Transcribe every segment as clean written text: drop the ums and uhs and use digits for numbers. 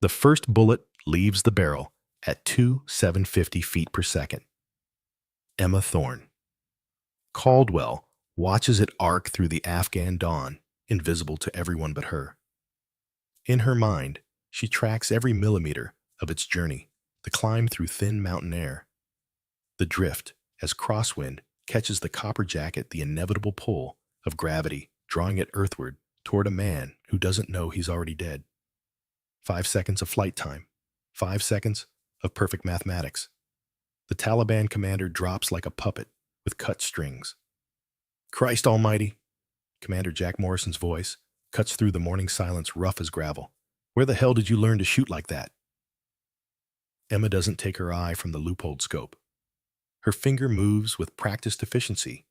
The first bullet leaves the barrel at 750 feet per second. Emma Thorne. Caldwell watches it arc through the Afghan dawn, invisible to everyone but her. In her mind, she tracks every millimeter of its journey, the climb through thin mountain air, the drift as crosswind catches the copper jacket, the inevitable pull of gravity drawing it earthward toward a man who doesn't know he's already dead. 5 seconds of flight time, 5 seconds of perfect mathematics. The Taliban commander drops like a puppet with cut strings. Christ almighty! Commander Jack Morrison's voice cuts through the morning silence rough as gravel. Where the hell did you learn to shoot like that? Emma doesn't take her eye from the loopholed scope. Her finger moves with practiced efficiency,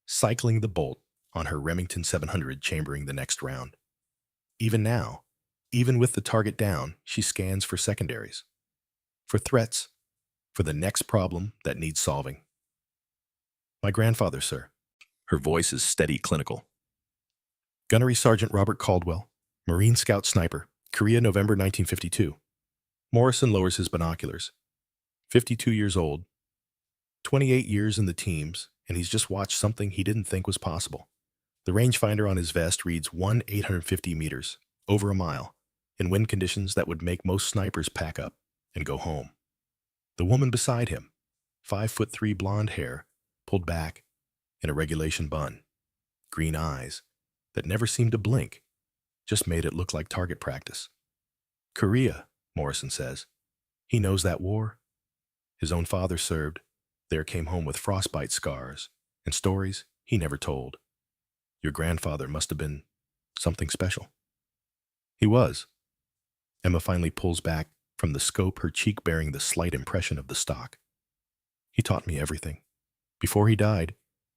cycling the bolt on her Remington 700, chambering the next round. Even now, even with the target down, she scans for secondaries, for threats, for the next problem that needs solving. My grandfather, sir. Her voice is steady, clinical. Gunnery Sergeant Robert Caldwell, Marine Scout Sniper, Korea, November 1952. Morrison lowers his binoculars. 52 years old, 28 years in the teams, and he's just watched something he didn't think was possible. The rangefinder on his vest reads 850 meters, over a mile, in wind conditions that would make most snipers pack up and go home. The woman beside him, 5'3" blonde hair, pulled back in a regulation bun, green eyes that never seemed to blink, just made it look like target practice. Korea, Morrison says. He knows that war. His own father served, there came home with frostbite scars and stories he never told. Your grandfather must have been something special. He was. Emma finally pulls back from the scope, her cheek bearing the slight impression of the stock. He taught me everything. Before he died,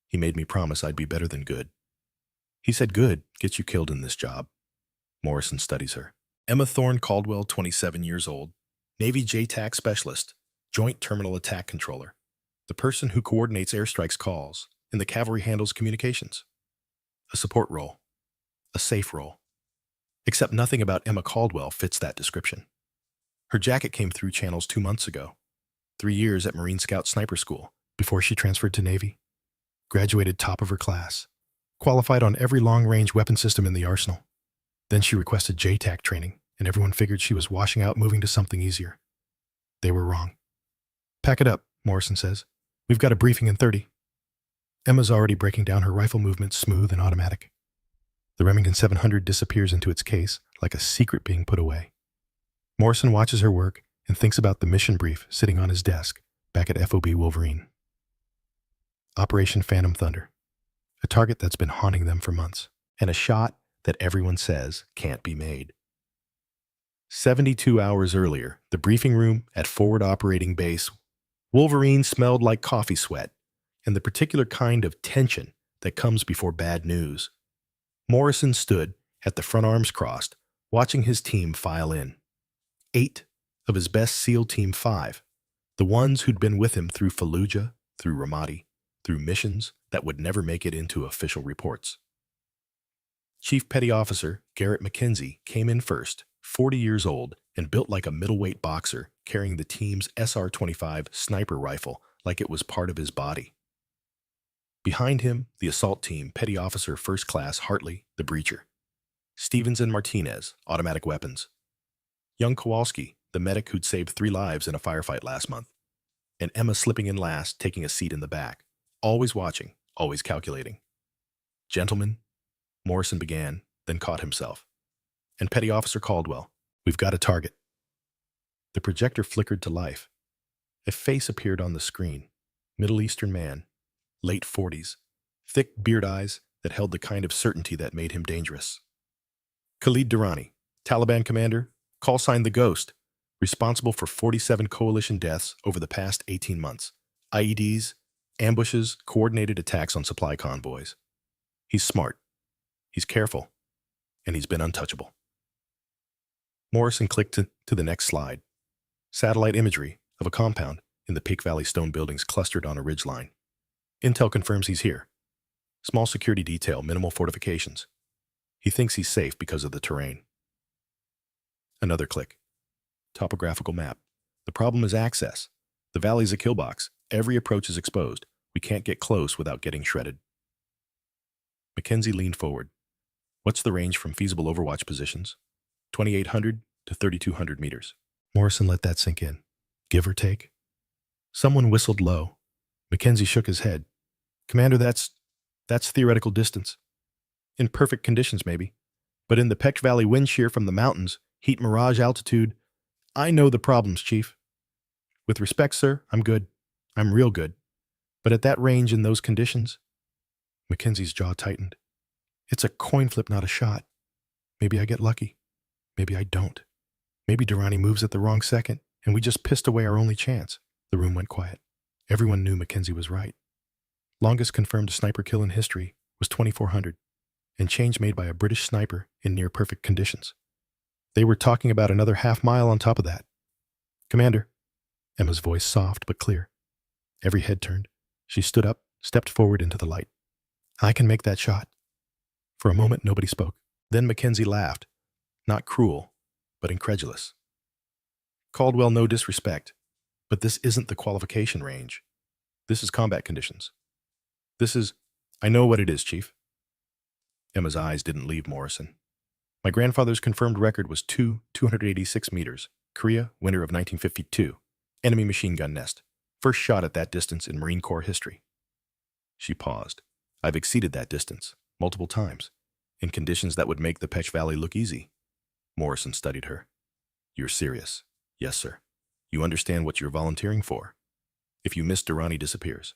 he made me promise I'd be better than good. He said good gets you killed in this job. Morrison studies her. Emma Thorne Caldwell, 27 years old, Navy JTAC specialist, Joint Terminal Attack Controller, the person who coordinates airstrikes calls, and the cavalry handles communications. A support role. A safe role. Except nothing about Emma Caldwell fits that description. Her jacket came through channels 2 months ago. 3 years at Marine Scout Sniper School before she transferred to Navy. Graduated top of her class. Qualified on every long-range weapon system in the arsenal. Then she requested JTAC training, and everyone figured she was washing out, moving to something easier. They were wrong. Pack it up, Morrison says. We've got a briefing in 30. Emma's already breaking down her rifle movements, smooth and automatic. The Remington 700 disappears into its case like a secret being put away. Morrison watches her work and thinks about the mission brief sitting on his desk back at FOB Wolverine. Operation Phantom Thunder. A target that's been haunting them for months, and a shot that everyone says can't be made. 72 hours earlier, the briefing room at Forward Operating Base, Wolverine smelled like coffee sweat and the particular kind of tension that comes before bad news. Morrison stood at the front arms crossed, watching his team file in. 8 of his best SEAL Team 5, the ones who'd been with him through Fallujah, through Ramadi, through missions that would never make it into official reports. Chief Petty Officer Garrett McKenzie came in first, 40 years old, and built like a middleweight boxer, carrying the team's SR-25 sniper rifle like it was part of his body. Behind him, the assault team, Petty Officer First Class Hartley, the breacher. Stevens and Martinez, automatic weapons. Young Kowalski, the medic who'd saved 3 lives in a firefight last month. And Emma slipping in last, taking a seat in the back. Always watching, always calculating. Gentlemen, Morrison began, then caught himself. And Petty Officer Caldwell, we've got a target. The projector flickered to life. A face appeared on the screen. Middle Eastern man, late 40s, thick beard eyes that held the kind of certainty that made him dangerous. Khalid Durrani, Taliban commander, call sign the Ghost, responsible for 47 coalition deaths over the past 18 months. IEDs, ambushes, coordinated attacks on supply convoys. He's smart, he's careful, and he's been untouchable. Morrison clicked to the next slide. Satellite imagery of a compound in the Peak Valley stone buildings clustered on a ridgeline. Intel confirms he's here. Small security detail, minimal fortifications. He thinks he's safe because of the terrain. Another click. Topographical map. The problem is access. The valley's a kill box. Every approach is exposed. We can't get close without getting shredded. Mackenzie leaned forward. What's the range from feasible overwatch positions? 2,800 to 3,200 meters. Morrison let that sink in. Give or take? Someone whistled low. Mackenzie shook his head. Commander, that's theoretical distance. In perfect conditions, maybe. But in the Peck Valley wind shear from the mountains, heat mirage altitude, I know the problems, Chief. With respect, sir, I'm good. I'm real good. But at that range in those conditions, Mackenzie's jaw tightened. It's a coin flip, not a shot. Maybe I get lucky. Maybe I don't. Maybe Durrani moves at the wrong second, and we just pissed away our only chance. The room went quiet. Everyone knew Mackenzie was right. Longest confirmed sniper kill in history was 2,400, and change made by a British sniper in near-perfect conditions. They were talking about another half-mile on top of that. Commander, Emma's voice soft but clear. Every head turned. She stood up, stepped forward into the light. I can make that shot. For a moment, nobody spoke. Then Mackenzie laughed. Not cruel, but incredulous. Caldwell, no disrespect, but this isn't the qualification range. This is combat conditions. I know what it is, Chief. Emma's eyes didn't leave Morrison. My grandfather's confirmed record was 286 meters. Korea, winter of 1952. Enemy machine gun nest. First shot at that distance in Marine Corps history. She paused. I've exceeded that distance, multiple times, in conditions that would make the Peck Valley look easy. Morrison studied her. You're serious? Yes, sir. You understand what you're volunteering for. If you miss, Durrani disappears.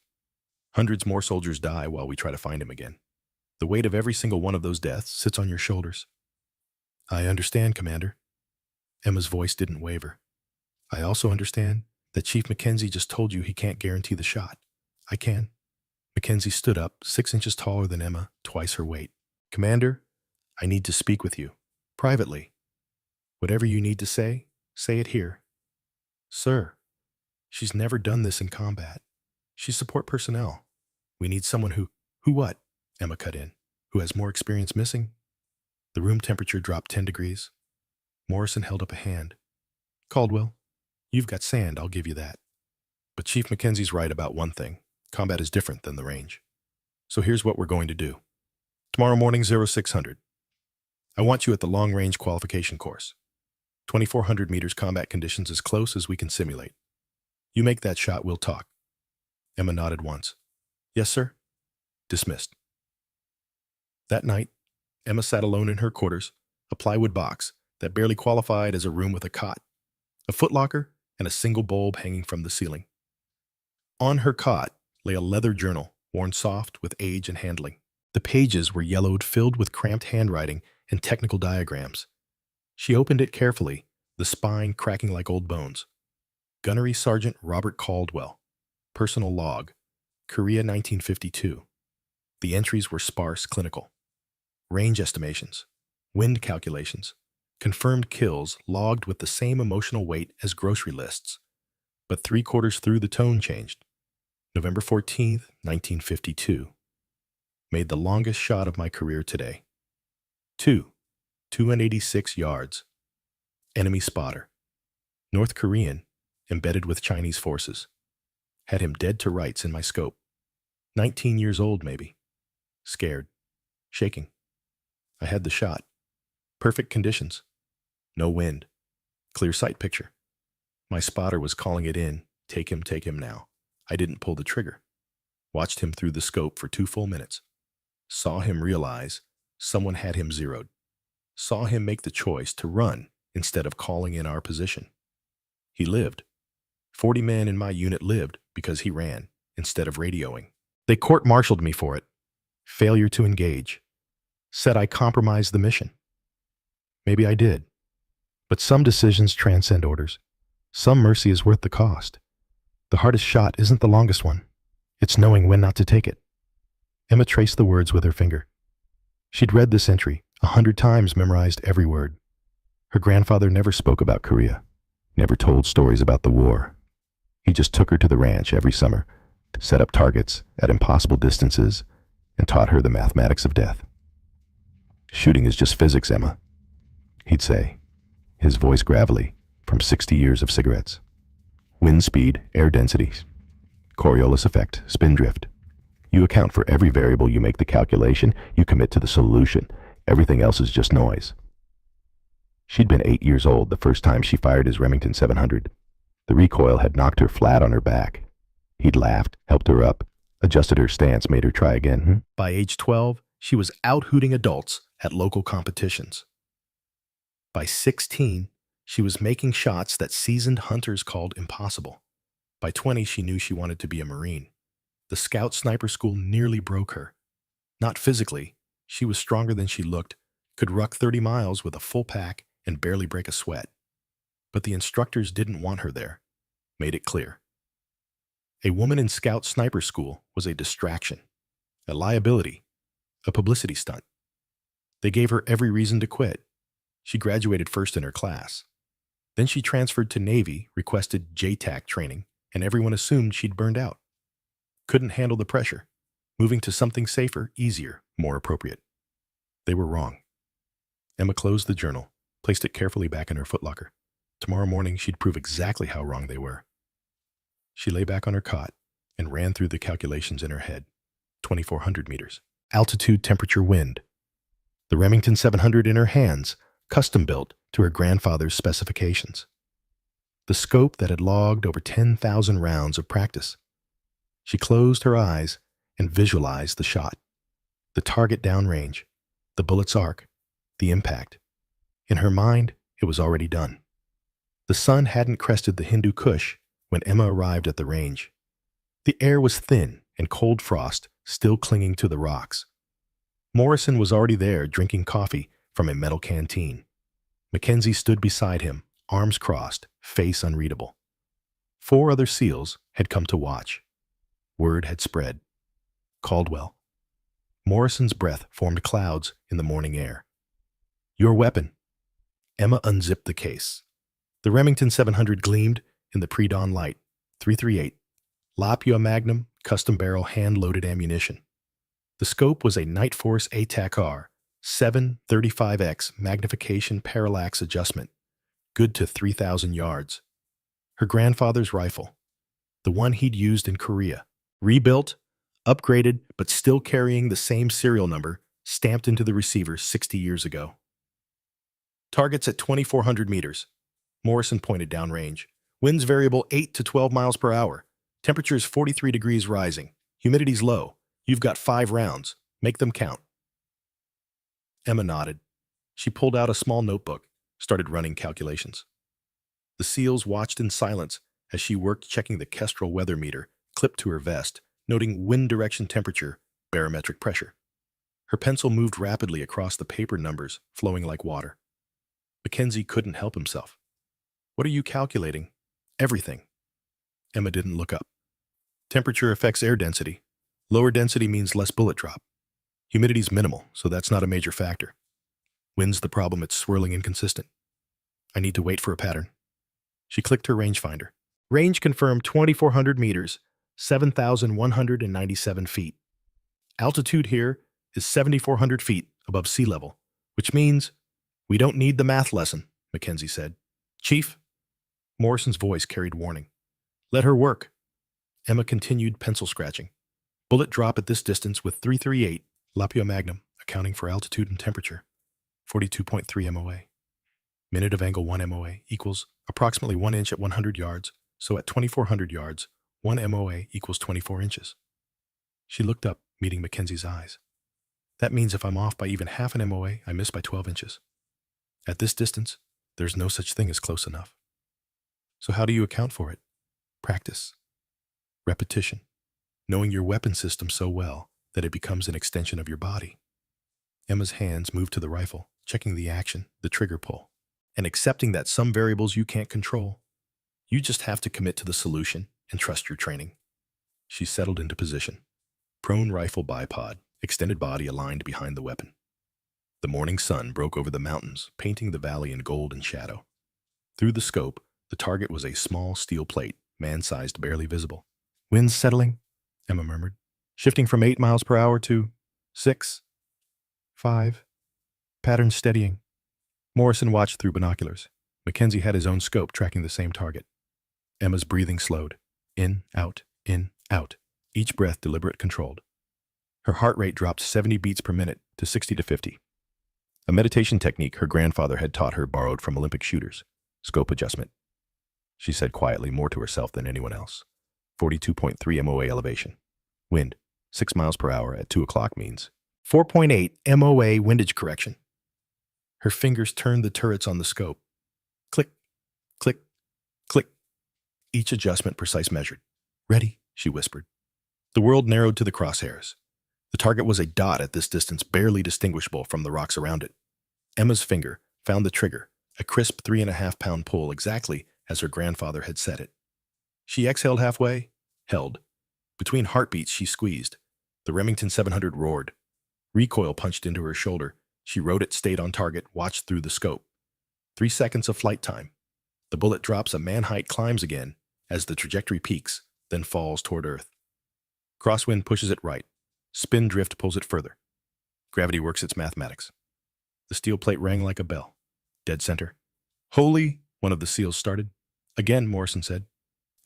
Hundreds more soldiers die while we try to find him again. The weight of every single one of those deaths sits on your shoulders. I understand, Commander. Emma's voice didn't waver. I also understand that Chief Mackenzie just told you he can't guarantee the shot. I can. Mackenzie stood up, 6 inches taller than Emma, twice her weight. Commander, I need to speak with you. Privately. Whatever you need to say it here. Sir, she's never done this in combat. She's support personnel. We need someone who what? Emma cut in. Who has more experience missing? The room temperature dropped 10 degrees. Morrison held up a hand. Caldwell, you've got sand, I'll give you that. But Chief Mackenzie's right about one thing. Combat is different than the range. So here's what we're going to do. Tomorrow morning, 0600. I want you at the long-range qualification course. 2,400 meters combat conditions as close as we can simulate. You make that shot, we'll talk. Emma nodded once. Yes, sir. Dismissed. That night, Emma sat alone in her quarters, a plywood box that barely qualified as a room with a cot, a footlocker, and a single bulb hanging from the ceiling. On her cot lay a leather journal, worn soft with age and handling. The pages were yellowed, filled with cramped handwriting and technical diagrams. She opened it carefully, the spine cracking like old bones. Gunnery Sergeant Robert Caldwell. Personal log. Korea 1952. The entries were sparse, clinical. Range estimations. Wind calculations. Confirmed kills logged with the same emotional weight as grocery lists. But 3/4 through the tone changed. November 14th, 1952. Made the longest shot of my career today. 286 yards. Enemy spotter. North Korean, embedded with Chinese forces. Had him dead to rights in my scope. 19 years old, maybe. Scared. Shaking. I had the shot. Perfect conditions. No wind. Clear sight picture. My spotter was calling it in. Take him now. I didn't pull the trigger. Watched him through the scope for 2 full minutes. Saw him realize someone had him zeroed. Saw him make the choice to run instead of calling in our position. He lived. 40 men in my unit lived because he ran instead of radioing. They court-martialed me for it. Failure to engage. Said I compromised the mission. Maybe I did. But some decisions transcend orders. Some mercy is worth the cost. The hardest shot isn't the longest one. It's knowing when not to take it. Emma traced the words with her finger. She'd read this entry 100 times, memorized every word. Her grandfather never spoke about Korea, never told stories about the war. He just took her to the ranch every summer, set up targets at impossible distances, and taught her the mathematics of death. Shooting is just physics, Emma, he'd say, his voice gravelly, from 60 years of cigarettes. Wind speed, air densities, Coriolis effect, spin drift. You account for every variable, you make the calculation, you commit to the solution. Everything else is just noise. She'd been 8 years old the first time she fired his Remington 700. The recoil had knocked her flat on her back. He'd laughed, helped her up, adjusted her stance, made her try again. By age 12, she was out-hooting adults at local competitions. By 16, she was making shots that seasoned hunters called impossible. By 20, she knew she wanted to be a Marine. The Scout Sniper School nearly broke her. Not physically, she was stronger than she looked, could ruck 30 miles with a full pack and barely break a sweat. But the instructors didn't want her there, made it clear. A woman in Scout Sniper School was a distraction, a liability, a publicity stunt. They gave her every reason to quit. She graduated first in her class. Then she transferred to Navy, requested JTAC training, and everyone assumed she'd burned out. Couldn't handle the pressure, moving to something safer, easier, more appropriate. They were wrong. Emma closed the journal, placed it carefully back in her footlocker. Tomorrow morning, she'd prove exactly how wrong they were. She lay back on her cot and ran through the calculations in her head. 2,400 meters. Altitude, temperature, wind. The Remington 700 in her hands, custom-built to her grandfather's specifications. The scope that had logged over 10,000 rounds of practice. She closed her eyes and visualized the shot. The target downrange, the bullet's arc, the impact. In her mind, it was already done. The sun hadn't crested the Hindu Kush when Emma arrived at the range. The air was thin and cold frost still clinging to the rocks. Morrison was already there drinking coffee from a metal canteen. Mackenzie stood beside him, arms crossed, face unreadable. 4 other SEALs had come to watch. Word had spread. Caldwell. Morrison's breath formed clouds in the morning air. Your weapon. Emma unzipped the case. The Remington 700 gleamed in the pre-dawn light. 338. Lapua Magnum, custom barrel, hand-loaded ammunition. The scope was a Nightforce ATAC-R, 735X magnification parallax adjustment, good to 3,000 yards. Her grandfather's rifle, the one he'd used in Korea, rebuilt, upgraded, but still carrying the same serial number stamped into the receiver 60 years ago. Targets at 2,400 meters. Morrison pointed downrange. Winds variable 8 to 12 miles per hour. Temperatures 43 degrees rising. Humidity's low. You've got 5 rounds. Make them count. Emma nodded. She pulled out a small notebook, started running calculations. The SEALs watched in silence as she worked checking the Kestrel weather meter clipped to her vest, noting wind direction, temperature, barometric pressure. Her pencil moved rapidly across the paper numbers, flowing like water. Mackenzie couldn't help himself. What are you calculating? Everything. Emma didn't look up. Temperature affects air density. Lower density means less bullet drop. Humidity's minimal, so that's not a major factor. Wind's the problem, it's swirling inconsistent. I need to wait for a pattern. She clicked her rangefinder. Range confirmed 2,400 meters, 7,197 feet. Altitude here is 7,400 feet above sea level, which means we don't need the math lesson, Mackenzie said. Chief? Morrison's voice carried warning. Let her work. Emma continued pencil scratching. Bullet drop at this distance with 338, Lapua Magnum, accounting for altitude and temperature, 42.3 MOA. Minute of angle 1 MOA equals approximately 1 inch at 100 yards, so at 2,400 yards, 1 MOA equals 24 inches. She looked up, meeting Mackenzie's eyes. That means if I'm off by even half an MOA, I miss by 12 inches. At this distance, there's no such thing as close enough. So how do you account for it? Practice. Repetition. Knowing your weapon system so well that it becomes an extension of your body. Emma's hands moved to the rifle, checking the action, the trigger pull, and accepting that some variables you can't control. You just have to commit to the solution and trust your training. She settled into position. Prone rifle bipod, extended body aligned behind the weapon. The morning sun broke over the mountains, painting the valley in gold and shadow. Through the scope, the target was a small steel plate, man-sized, barely visible. Winds settling, Emma murmured, shifting from 8 miles per hour to 6, 5. Pattern steadying. Morrison watched through binoculars. Mackenzie had his own scope tracking the same target. Emma's breathing slowed. In, out, each breath deliberate, controlled. Her heart rate dropped 70 beats per minute to 60 to 50. A meditation technique her grandfather had taught her, borrowed from Olympic shooters. Scope adjustment. She said quietly, more to herself than anyone else. 42.3 MOA elevation. Wind, 6 miles per hour at 2 o'clock means 4.8 MOA windage correction. Her fingers turned the turrets on the scope. Click, click, click. Each adjustment precise, measured. Ready, she whispered. The world narrowed to the crosshairs. The target was a dot at this distance, barely distinguishable from the rocks around it. Emma's finger found the trigger, a crisp 3.5-pound pull, exactly as her grandfather had said it. She exhaled halfway, held. Between heartbeats, she squeezed. The Remington 700 roared. Recoil punched into her shoulder. She rode it, stayed on target, watched through the scope. 3 seconds of flight time. The bullet drops, a man-height climbs again as the trajectory peaks, then falls toward Earth. Crosswind pushes it right. Spin drift pulls it further. Gravity works its mathematics. The steel plate rang like a bell. Dead center. Holy, one of the SEALs started. Again, Morrison said.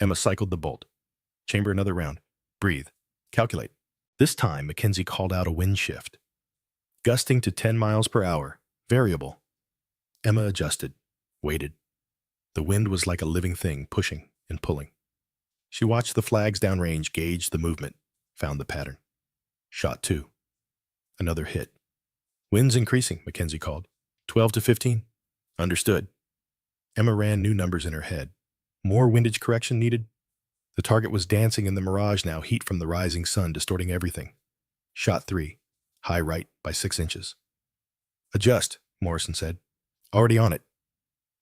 Emma cycled the bolt. Chamber another round. Breathe. Calculate. This time, Mackenzie called out a wind shift. Gusting to 10 miles per hour. Variable. Emma adjusted. Waited. The wind was like a living thing, pushing and pulling. She watched the flags downrange, gauged the movement, found the pattern. Shot 2. Another hit. Wind's increasing, Mackenzie called. 12 to 15. Understood. Emma ran new numbers in her head. More windage correction needed. The target was dancing in the mirage now, heat from the rising sun distorting everything. Shot 3. High right by 6 inches. Adjust, Morrison said. Already on it.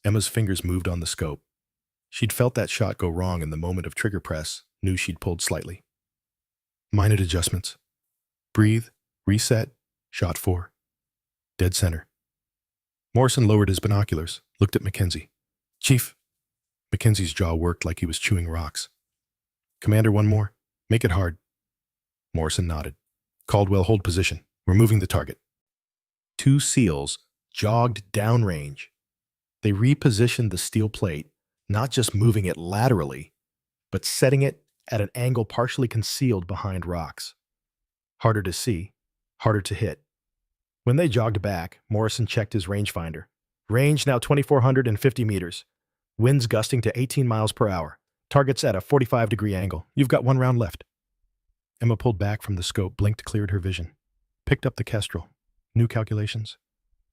Emma's fingers moved on the scope. She'd felt that shot go wrong in the moment of trigger press, knew she'd pulled slightly. Minute adjustments. Breathe, reset, shot 4. Dead center. Morrison lowered his binoculars, looked at Mackenzie. Chief. Mackenzie's jaw worked like he was chewing rocks. Commander, one more. Make it hard. Morrison nodded. Caldwell, hold position. We're moving the target. 2 SEALs jogged downrange. They repositioned the steel plate, not just moving it laterally, but setting it at an angle partially concealed behind rocks. Harder to see, harder to hit. When they jogged back, Morrison checked his rangefinder. Range now 2,450 meters. Winds gusting to 18 miles per hour. Target's at a 45-degree angle. You've got 1 round left. Emma pulled back from the scope, blinked, cleared her vision. Picked up the Kestrel. New calculations.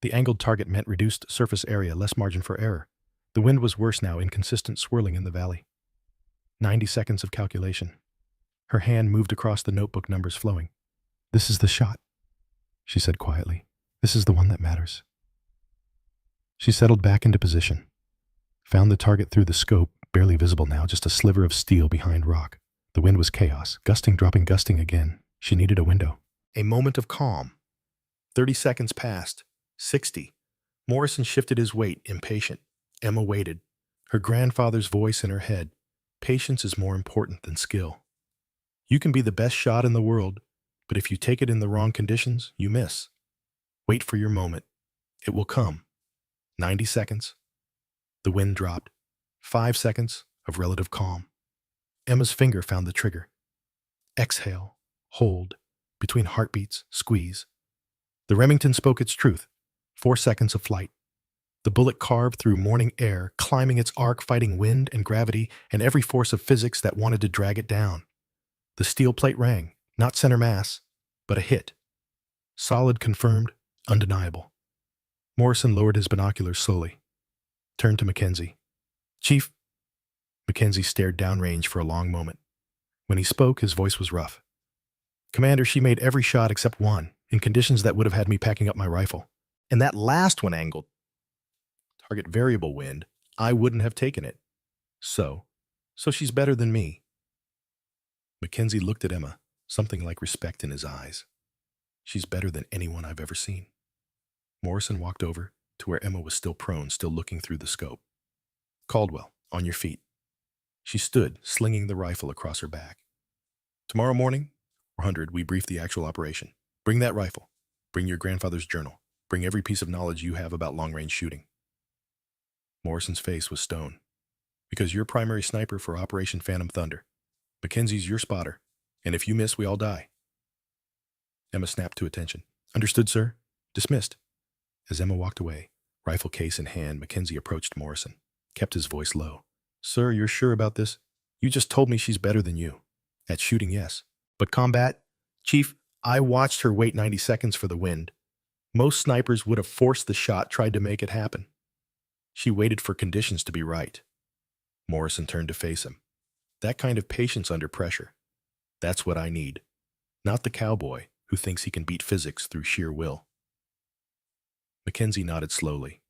The angled target meant reduced surface area, less margin for error. The wind was worse now, inconsistent swirling in the valley. 90 seconds of calculation. Her hand moved across the notebook, numbers flowing. This is the shot, she said quietly. This is the one that matters. She settled back into position. Found the target through the scope, barely visible now, just a sliver of steel behind rock. The wind was chaos, gusting, dropping, gusting again. She needed a window. A moment of calm. 30 seconds passed. 60. Morrison shifted his weight, impatient. Emma waited. Her grandfather's voice in her head. Patience is more important than skill. You can be the best shot in the world, but if you take it in the wrong conditions, you miss. Wait for your moment. It will come. 90 seconds. The wind dropped. 5 seconds of relative calm. Emma's finger found the trigger. Exhale. Hold. Between heartbeats, squeeze. The Remington spoke its truth. 4 seconds of flight. The bullet carved through morning air, climbing its arc, fighting wind and gravity and every force of physics that wanted to drag it down. The steel plate rang, not center mass, but a hit. Solid, confirmed, undeniable. Morrison lowered his binoculars slowly. Turned to Mackenzie. Chief. Mackenzie stared downrange for a long moment. When he spoke, his voice was rough. Commander, she made every shot except one, in conditions that would have had me packing up my rifle. And that last one angled. Target variable wind, I wouldn't have taken it. So she's better than me. Mackenzie looked at Emma, something like respect in his eyes. She's better than anyone I've ever seen. Morrison walked over to where Emma was still prone, still looking through the scope. Caldwell, on your feet. She stood, slinging the rifle across her back. Tomorrow morning, 400, we brief the actual operation. Bring that rifle. Bring your grandfather's journal. Bring every piece of knowledge you have about long-range shooting. Morrison's face was stone. Because you're primary sniper for Operation Phantom Thunder. Mackenzie's your spotter. And if you miss, we all die. Emma snapped to attention. Understood, sir. Dismissed. As Emma walked away, rifle case in hand, Mackenzie approached Morrison, kept his voice low. Sir, you're sure about this? You just told me she's better than you. At shooting, yes. But combat? Chief, I watched her wait 90 seconds for the wind. Most snipers would have forced the shot, tried to make it happen. She waited for conditions to be right. Morrison turned to face him. That kind of patience under pressure. That's what I need. Not the cowboy who thinks he can beat physics through sheer will. Mackenzie nodded slowly.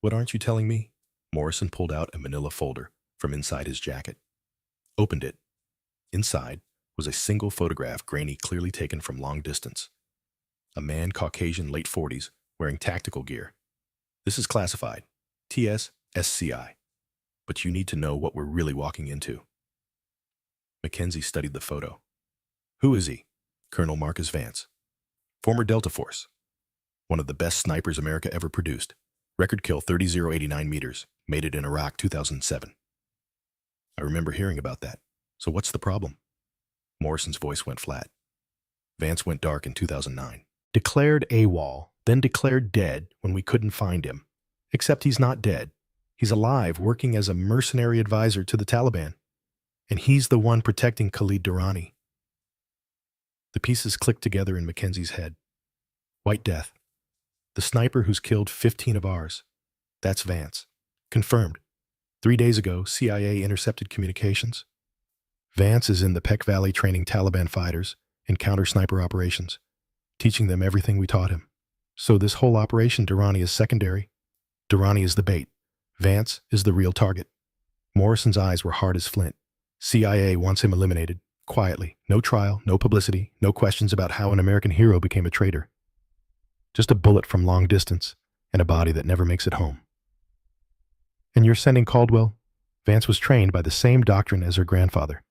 What aren't you telling me? Morrison pulled out a manila folder from inside his jacket. Opened it. Inside was a single photograph, grainy, clearly taken from long distance. A man, Caucasian, late 40s, wearing tactical gear. This is classified. TS, SCI. But you need to know what we're really walking into. Mackenzie studied the photo. Who is he? Colonel Marcus Vance. Former Delta Force. One of the best snipers America ever produced. Record kill 30,089 meters. Made it in Iraq 2007. I remember hearing about that. So what's the problem? Morrison's voice went flat. Vance went dark in 2009. Declared AWOL, then declared dead when we couldn't find him. Except he's not dead. He's alive, working as a mercenary advisor to the Taliban. And he's the one protecting Khalid Durrani. The pieces clicked together in Mackenzie's head. White Death. The sniper who's killed 15 of ours. That's Vance. Confirmed. 3 days ago, CIA intercepted communications. Vance is in the Peck Valley training Taliban fighters in counter-sniper operations, teaching them everything we taught him. So this whole operation, Durrani is secondary. Durrani is the bait. Vance is the real target. Morrison's eyes were hard as flint. CIA wants him eliminated, quietly. No trial, no publicity, no questions about how an American hero became a traitor. Just a bullet from long distance and a body that never makes it home. And you're sending Caldwell? Vance was trained by the same doctrine as her grandfather.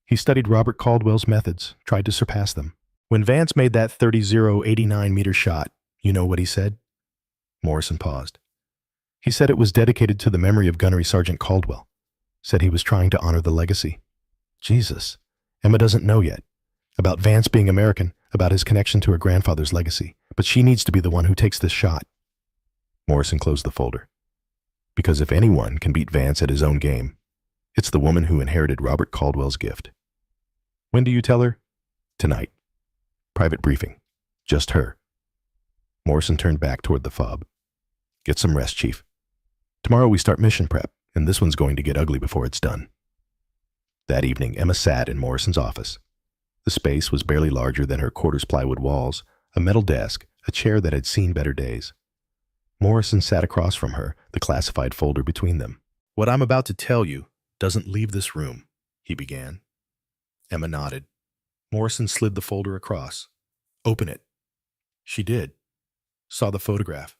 He studied Robert Caldwell's methods, tried to surpass them. When Vance made that 30,089 meter shot, you know what he said? Morrison paused. He said it was dedicated to the memory of Gunnery Sergeant Caldwell. Said he was trying to honor the legacy. Jesus. Emma doesn't know yet. About Vance being American, about his connection to her grandfather's legacy. But she needs to be the one who takes this shot. Morrison closed the folder. Because if anyone can beat Vance at his own game, it's the woman who inherited Robert Caldwell's gift. When do you tell her? Tonight. Private briefing. Just her. Morrison turned back toward the fob. Get some rest, Chief. Tomorrow we start mission prep, and this one's going to get ugly before it's done. That evening, Emma sat in Morrison's office. The space was barely larger than her quarters plywood walls, a metal desk, a chair that had seen better days. Morrison sat across from her, the classified folder between them. What I'm about to tell you doesn't leave this room, he began. Emma nodded. Morrison slid the folder across. Open it. She did. Saw the photograph.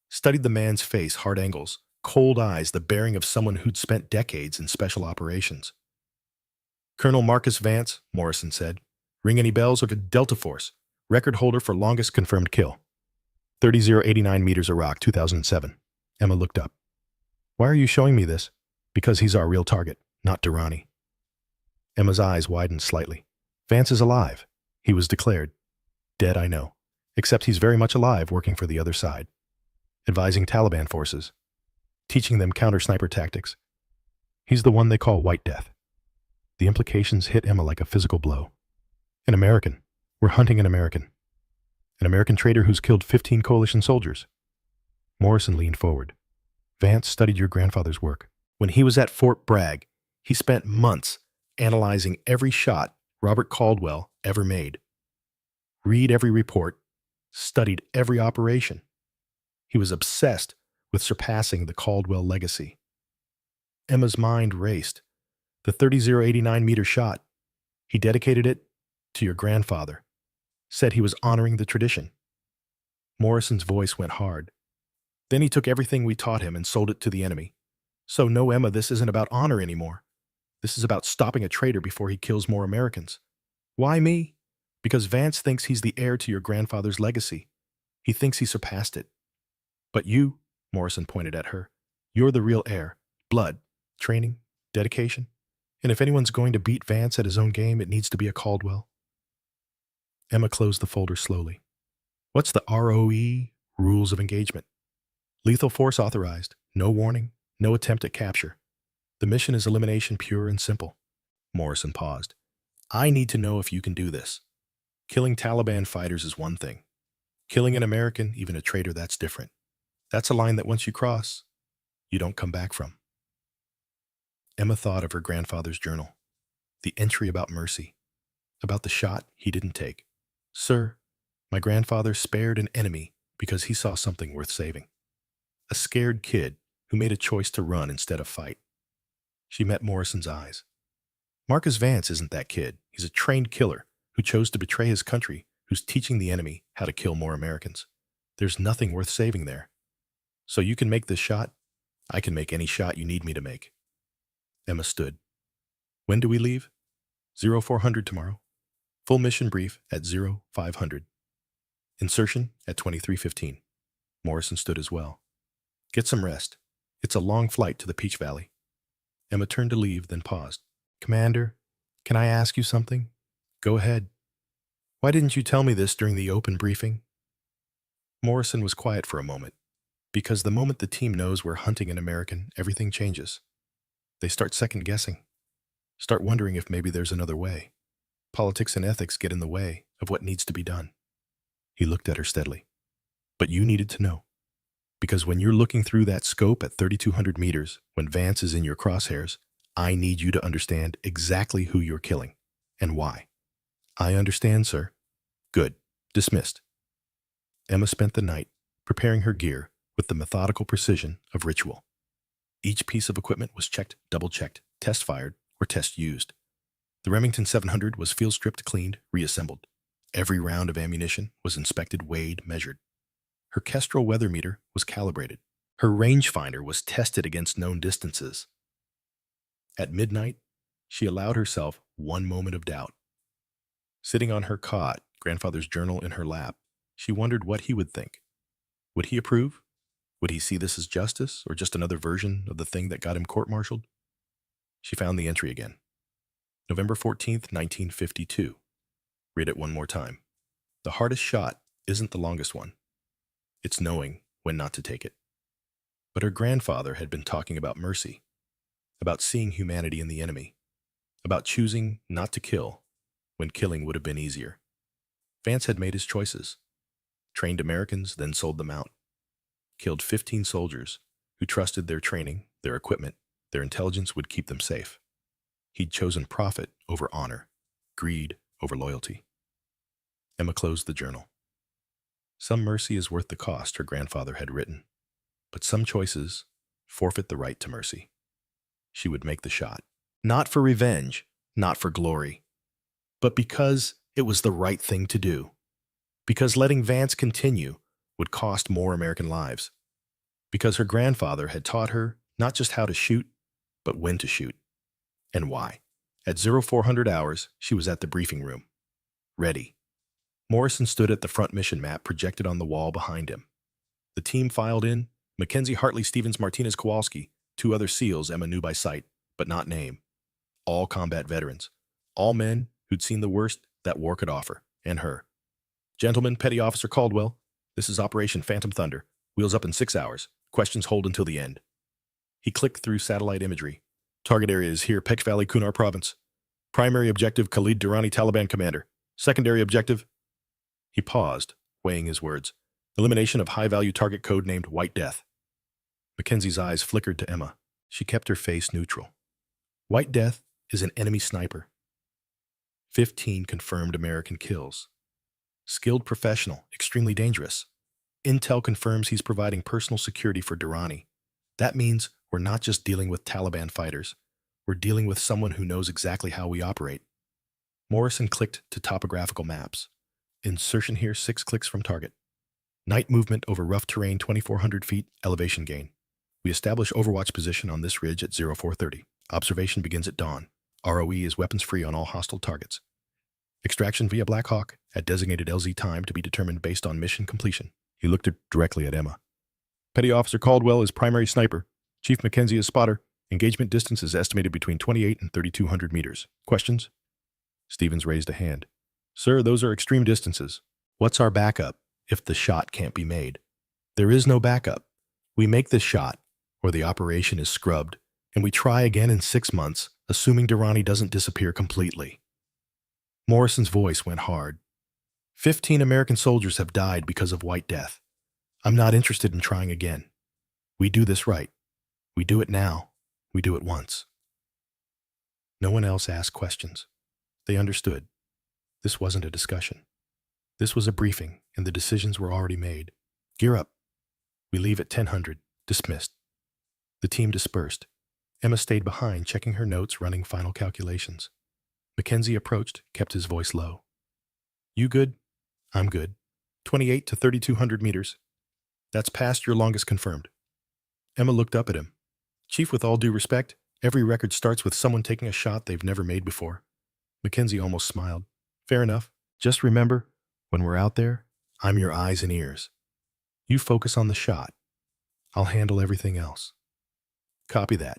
Studied the man's face, hard angles, cold eyes, the bearing of someone who'd spent decades in special operations. Colonel Marcus Vance, Morrison said. Ring any bells? Or Delta Force, record holder for longest confirmed kill. 30,089 meters Iraq, 2007. Emma looked up. Why are you showing me this? Because he's our real target, not Durrani. Emma's eyes widened slightly. Vance is alive. He was declared. Dead, I know. Except he's very much alive, working for the other side. Advising Taliban forces. Teaching them counter-sniper tactics. He's the one they call White Death. The implications hit Emma like a physical blow. An American. We're hunting an American. An American traitor who's killed 15 coalition soldiers. Morrison leaned forward. Vance studied your grandfather's work. When he was at Fort Bragg, he spent months analyzing every shot Robert Caldwell ever made. Read every report, studied every operation. He was obsessed with surpassing the Caldwell legacy. Emma's mind raced. The 30,089 meter shot, he dedicated it to your grandfather. Said he was honoring the tradition. Morrison's voice went hard. Then he took everything we taught him and sold it to the enemy. So no, Emma, this isn't about honor anymore. This is about stopping a traitor before he kills more Americans. Why me? Because Vance thinks he's the heir to your grandfather's legacy. He thinks he surpassed it. But you, Morrison pointed at her, You're the real heir. Blood, training, dedication. And if anyone's going to beat Vance at his own game, it needs to be a Caldwell. Emma closed the folder slowly. What's the ROE, rules of engagement? Lethal force authorized. No warning. No attempt at capture. The mission is elimination, pure and simple. Morrison paused. I need to know if you can do this. Killing Taliban fighters is one thing. Killing an American, even a traitor, that's different. That's a line that once you cross, you don't come back from. Emma thought of her grandfather's journal. The entry about mercy. About the shot he didn't take. Sir, my grandfather spared an enemy because he saw something worth saving. A scared kid who made a choice to run instead of fight. She met Morrison's eyes. Marcus Vance isn't that kid. He's a trained killer who chose to betray his country, who's teaching the enemy how to kill more Americans. There's nothing worth saving there. So you can make this shot. I can make any shot you need me to make. Emma stood. When do we leave? 0400 tomorrow. Full mission brief at 0500. Insertion at 23:15. Morrison stood as well. Get some rest. It's a long flight to the Peach Valley. Emma turned to leave, then paused. Commander, can I ask you something? Go ahead. Why didn't you tell me this during the open briefing? Morrison was quiet for a moment. Because the moment the team knows we're hunting an American, everything changes. They start second-guessing. Start wondering if maybe there's another way. Politics and ethics get in the way of what needs to be done. He looked at her steadily. But you needed to know. Because when you're looking through that scope at 3,200 meters, when Vance is in your crosshairs, I need you to understand exactly who you're killing and why. I understand, sir. Good. Dismissed. Emma spent the night preparing her gear with the methodical precision of ritual. Each piece of equipment was checked, double-checked, test-fired, or test-used. The Remington 700 was field-stripped, cleaned, reassembled. Every round of ammunition was inspected, weighed, measured. Her Kestrel weather meter was calibrated. Her rangefinder was tested against known distances. At midnight, she allowed herself one moment of doubt. Sitting on her cot, grandfather's journal in her lap, she wondered what he would think. Would he approve? Would he see this as justice or just another version of the thing that got him court-martialed? She found the entry again. November 14th, 1952. Read it one more time. The hardest shot isn't the longest one. It's knowing when not to take it. But her grandfather had been talking about mercy, about seeing humanity in the enemy, about choosing not to kill when killing would have been easier. Vance had made his choices. Trained Americans, then sold them out. Killed 15 soldiers who trusted their training, their equipment, their intelligence would keep them safe. He'd chosen profit over honor, greed over loyalty. Emma closed the journal. Some mercy is worth the cost, her grandfather had written, but some choices forfeit the right to mercy. She would make the shot. Not for revenge, not for glory, but because it was the right thing to do. Because letting Vance continue would cost more American lives. Because her grandfather had taught her not just how to shoot, but when to shoot. And why. At 0400 hours, she was at the briefing room. Ready. Morrison stood at the front mission map projected on the wall behind him. The team filed in, Mackenzie, Hartley, Stevens, Martinez, Kowalski, 2 other SEALs Emma knew by sight, but not name. All combat veterans. All men who'd seen the worst that war could offer, and her. Gentlemen, Petty Officer Caldwell, this is Operation Phantom Thunder. Wheels up in 6 hours. Questions hold until the end. He clicked through satellite imagery. Target area is here, Peck Valley, Kunar Province. Primary objective, Khalid Durrani, Taliban commander. Secondary objective. He paused, weighing his words. Elimination of high-value target code named White Death. Mackenzie's eyes flickered to Emma. She kept her face neutral. White Death is an enemy sniper. 15 confirmed American kills. Skilled professional, extremely dangerous. Intel confirms he's providing personal security for Durrani. That means we're not just dealing with Taliban fighters. We're dealing with someone who knows exactly how we operate. Morrison clicked to topographical maps. Insertion here, 6 clicks from target. Night movement over rough terrain, 2,400 feet, elevation gain. We establish overwatch position on this ridge at 0430. Observation begins at dawn. ROE is weapons-free on all hostile targets. Extraction via Black Hawk at designated LZ time to be determined based on mission completion. He looked directly at Emma. Petty Officer Caldwell is primary sniper. Chief Mackenzie is spotter. Engagement distance is estimated between 28 and 3,200 meters. Questions? Stevens raised a hand. Sir, those are extreme distances. What's our backup if the shot can't be made? There is no backup. We make this shot, or the operation is scrubbed, and we try again in 6 months, assuming Durrani doesn't disappear completely. Morrison's voice went hard. 15 American soldiers have died because of White Death. I'm not interested in trying again. We do this right. We do it now. We do it once. No one else asked questions. They understood. This wasn't a discussion. This was a briefing, and the decisions were already made. Gear up. We leave at 1000. Dismissed. The team dispersed. Emma stayed behind, checking her notes, running final calculations. Mackenzie approached, kept his voice low. You good? I'm good. 28 to 3,200 meters. That's past your longest confirmed. Emma looked up at him. Chief, with all due respect, every record starts with someone taking a shot they've never made before. Mackenzie almost smiled. Fair enough. Just remember, when we're out there, I'm your eyes and ears. You focus on the shot. I'll handle everything else. Copy that.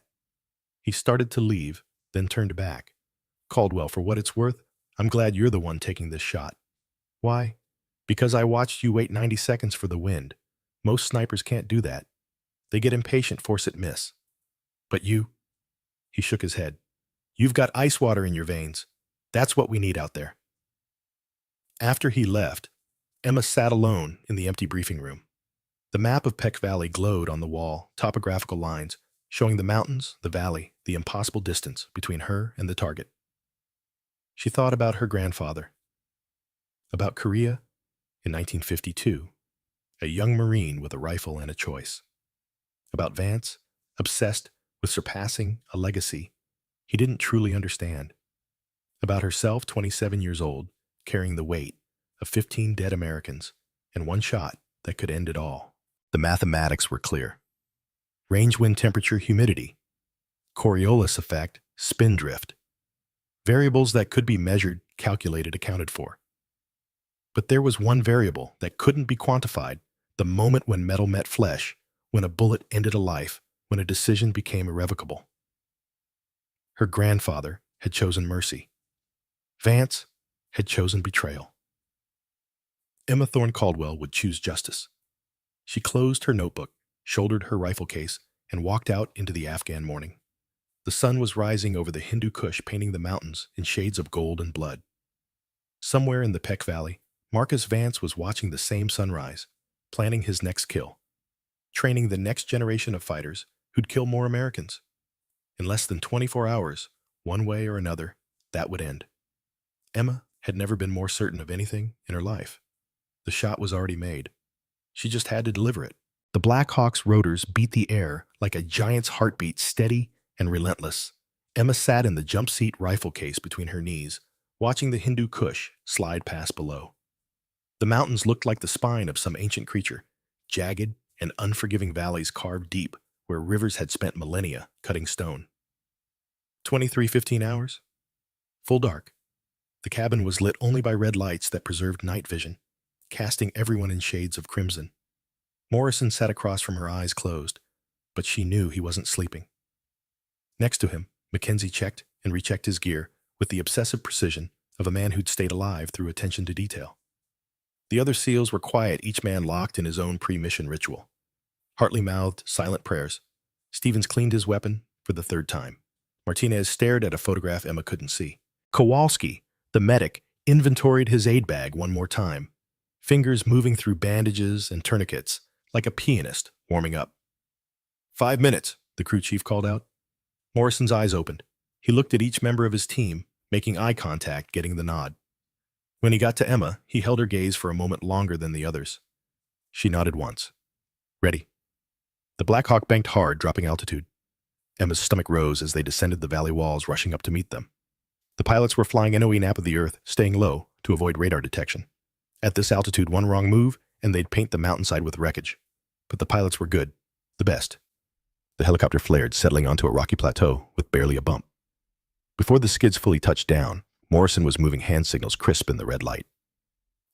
He started to leave, then turned back. Caldwell, for what it's worth, I'm glad you're the one taking this shot. Why? Because I watched you wait 90 seconds for the wind. Most snipers can't do that. They get impatient, force it miss. But you? He shook his head. You've got ice water in your veins. That's what we need out there. After he left, Emma sat alone in the empty briefing room. The map of Peck Valley glowed on the wall, topographical lines, showing the mountains, the valley, the impossible distance between her and the target. She thought about her grandfather, about Korea in 1952, a young Marine with a rifle and a choice, about Vance, obsessed with surpassing a legacy he didn't truly understand, about herself, 27 years old, carrying the weight of 15 dead Americans and one shot that could end it all. The mathematics were clear. Range, wind temperature, humidity, Coriolis effect, spin drift. Variables that could be measured, calculated, accounted for. But there was one variable that couldn't be quantified, the moment when metal met flesh, when a bullet ended a life, when a decision became irrevocable. Her grandfather had chosen mercy. Vance had chosen betrayal. Emma Thorne Caldwell would choose justice. She closed her notebook, shouldered her rifle case, and walked out into the Afghan morning. The sun was rising over the Hindu Kush, painting the mountains in shades of gold and blood. Somewhere in the Peck Valley, Marcus Vance was watching the same sunrise, planning his next kill, training the next generation of fighters who'd kill more Americans. In less than 24 hours, one way or another, that would end. Emma had never been more certain of anything in her life. The shot was already made. She just had to deliver it. The Black Hawk's rotors beat the air like a giant's heartbeat, steady and relentless. Emma sat in the jump seat rifle case between her knees, watching the Hindu Kush slide past below. The mountains looked like the spine of some ancient creature, jagged and unforgiving valleys carved deep where rivers had spent millennia cutting stone. 23:15 hours? Full dark. The cabin was lit only by red lights that preserved night vision, casting everyone in shades of crimson. Morrison sat across from her, eyes closed, but she knew he wasn't sleeping. Next to him, Mackenzie checked and rechecked his gear with the obsessive precision of a man who'd stayed alive through attention to detail. The other SEALs were quiet, each man locked in his own pre-mission ritual. Hartley-mouthed, silent prayers. Stevens cleaned his weapon for the third time. Martinez stared at a photograph Emma couldn't see. Kowalski, the medic, inventoried his aid bag one more time, fingers moving through bandages and tourniquets like a pianist warming up. 5 minutes, the crew chief called out. Morrison's eyes opened. He looked at each member of his team, making eye contact, getting the nod. When he got to Emma, he held her gaze for a moment longer than the others. She nodded once. Ready. The Black Hawk banked hard, dropping altitude. Emma's stomach rose as they descended the valley walls, rushing up to meet them. The pilots were flying NOE nap of the Earth, staying low to avoid radar detection. At this altitude, one wrong move, and they'd paint the mountainside with wreckage. But the pilots were good. The best. The helicopter flared, settling onto a rocky plateau with barely a bump. Before the skids fully touched down, Morrison was moving hand signals crisp in the red light.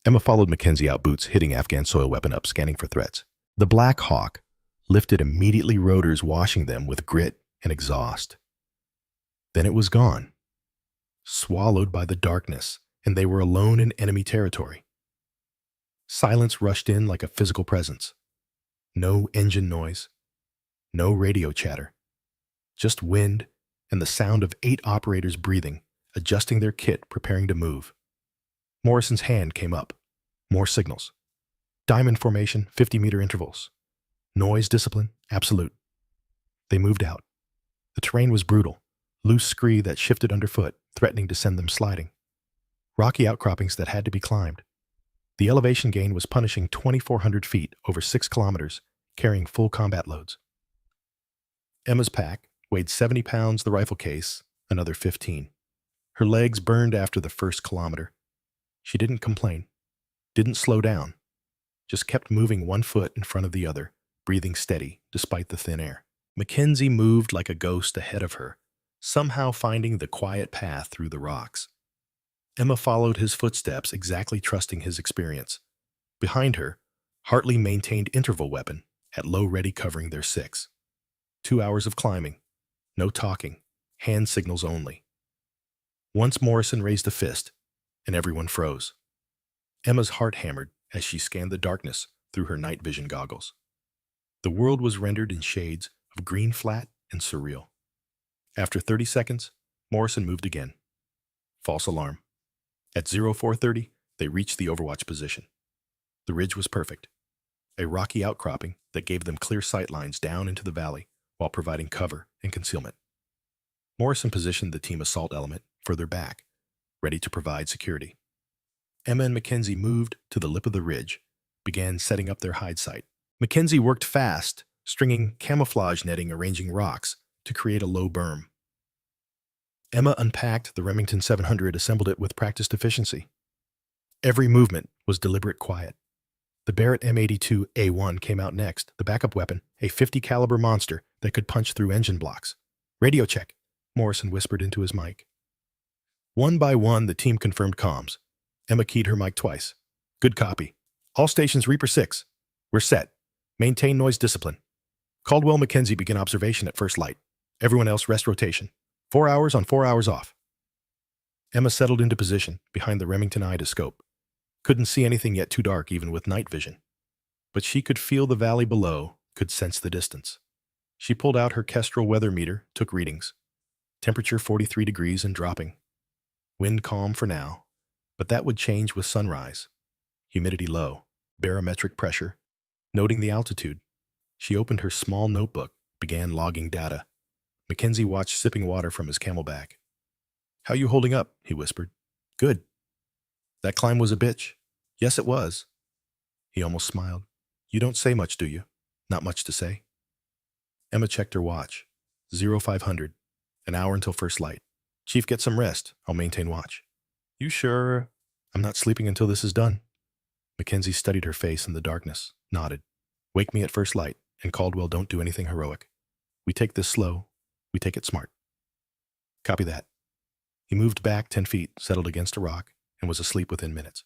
Emma followed Mackenzie out, boots hitting Afghan soil, weapon up, scanning for threats. The Black Hawk, lifted immediately, rotors washing them with grit and exhaust. Then it was gone, swallowed by the darkness, and they were alone in enemy territory. Silence rushed in like a physical presence. No engine noise, no radio chatter, just wind and the sound of 8 operators breathing, adjusting their kit, preparing to move. Morrison's hand came up. More signals. Diamond formation, 50-meter intervals. Noise discipline, absolute. They moved out. The terrain was brutal, loose scree that shifted underfoot, threatening to send them sliding. Rocky outcroppings that had to be climbed. The elevation gain was punishing 2,400 feet over 6 kilometers, carrying full combat loads. Emma's pack weighed 70 pounds, the rifle case, another 15. Her legs burned after the first kilometer. She didn't complain, didn't slow down, just kept moving one foot in front of the other, breathing steady despite the thin air. Mackenzie moved like a ghost ahead of her, somehow finding the quiet path through the rocks. Emma followed his footsteps, exactly trusting his experience. Behind her, Hartley maintained interval weapon at low ready, covering their 6. 2 hours of climbing, no talking, hand signals only. Once Morrison raised a fist, and everyone froze. Emma's heart hammered as she scanned the darkness through her night vision goggles. The world was rendered in shades of green, flat, and surreal. After 30 seconds, Morrison moved again. False alarm. At 0430, they reached the overwatch position. The ridge was perfect, a rocky outcropping that gave them clear sight lines down into the valley while providing cover and concealment. Morrison positioned the team assault element further back, ready to provide security. Emma and Mackenzie moved to the lip of the ridge, began setting up their hide site. Mackenzie worked fast, stringing camouflage netting, arranging rocks to create a low berm. Emma unpacked the Remington 700, assembled it with practiced efficiency. Every movement was deliberate quiet. The Barrett M82A1 came out next, the backup weapon, a 50 caliber monster that could punch through engine blocks. Radio check, Morrison whispered into his mic. One by one, the team confirmed comms. Emma keyed her mic twice. Good copy. All stations Reaper 6. We're set. Maintain noise discipline. Caldwell Mackenzie begin observation at first light. Everyone else rest rotation. 4 hours on, 4 hours off. Emma settled into position behind the Remington idoscope. Couldn't see anything yet, too dark even with night vision. But she could feel the valley below, could sense the distance. She pulled out her Kestrel weather meter, took readings. Temperature 43 degrees and dropping. Wind calm for now, but that would change with sunrise. Humidity low, barometric pressure. Noting the altitude, she opened her small notebook, began logging data. Mackenzie watched, sipping water from his camelback. How you holding up? He whispered. Good. That climb was a bitch. Yes, it was. He almost smiled. You don't say much, do you? Not much to say. Emma checked her watch. 0500. An hour until first light. Chief, get some rest. I'll maintain watch. You sure? I'm not sleeping until this is done. Mackenzie studied her face in the darkness, nodded. Wake me at first light, and Caldwell, don't do anything heroic. We take this slow. We take it smart. Copy that. He moved back 10 feet, settled against a rock, and was asleep within minutes.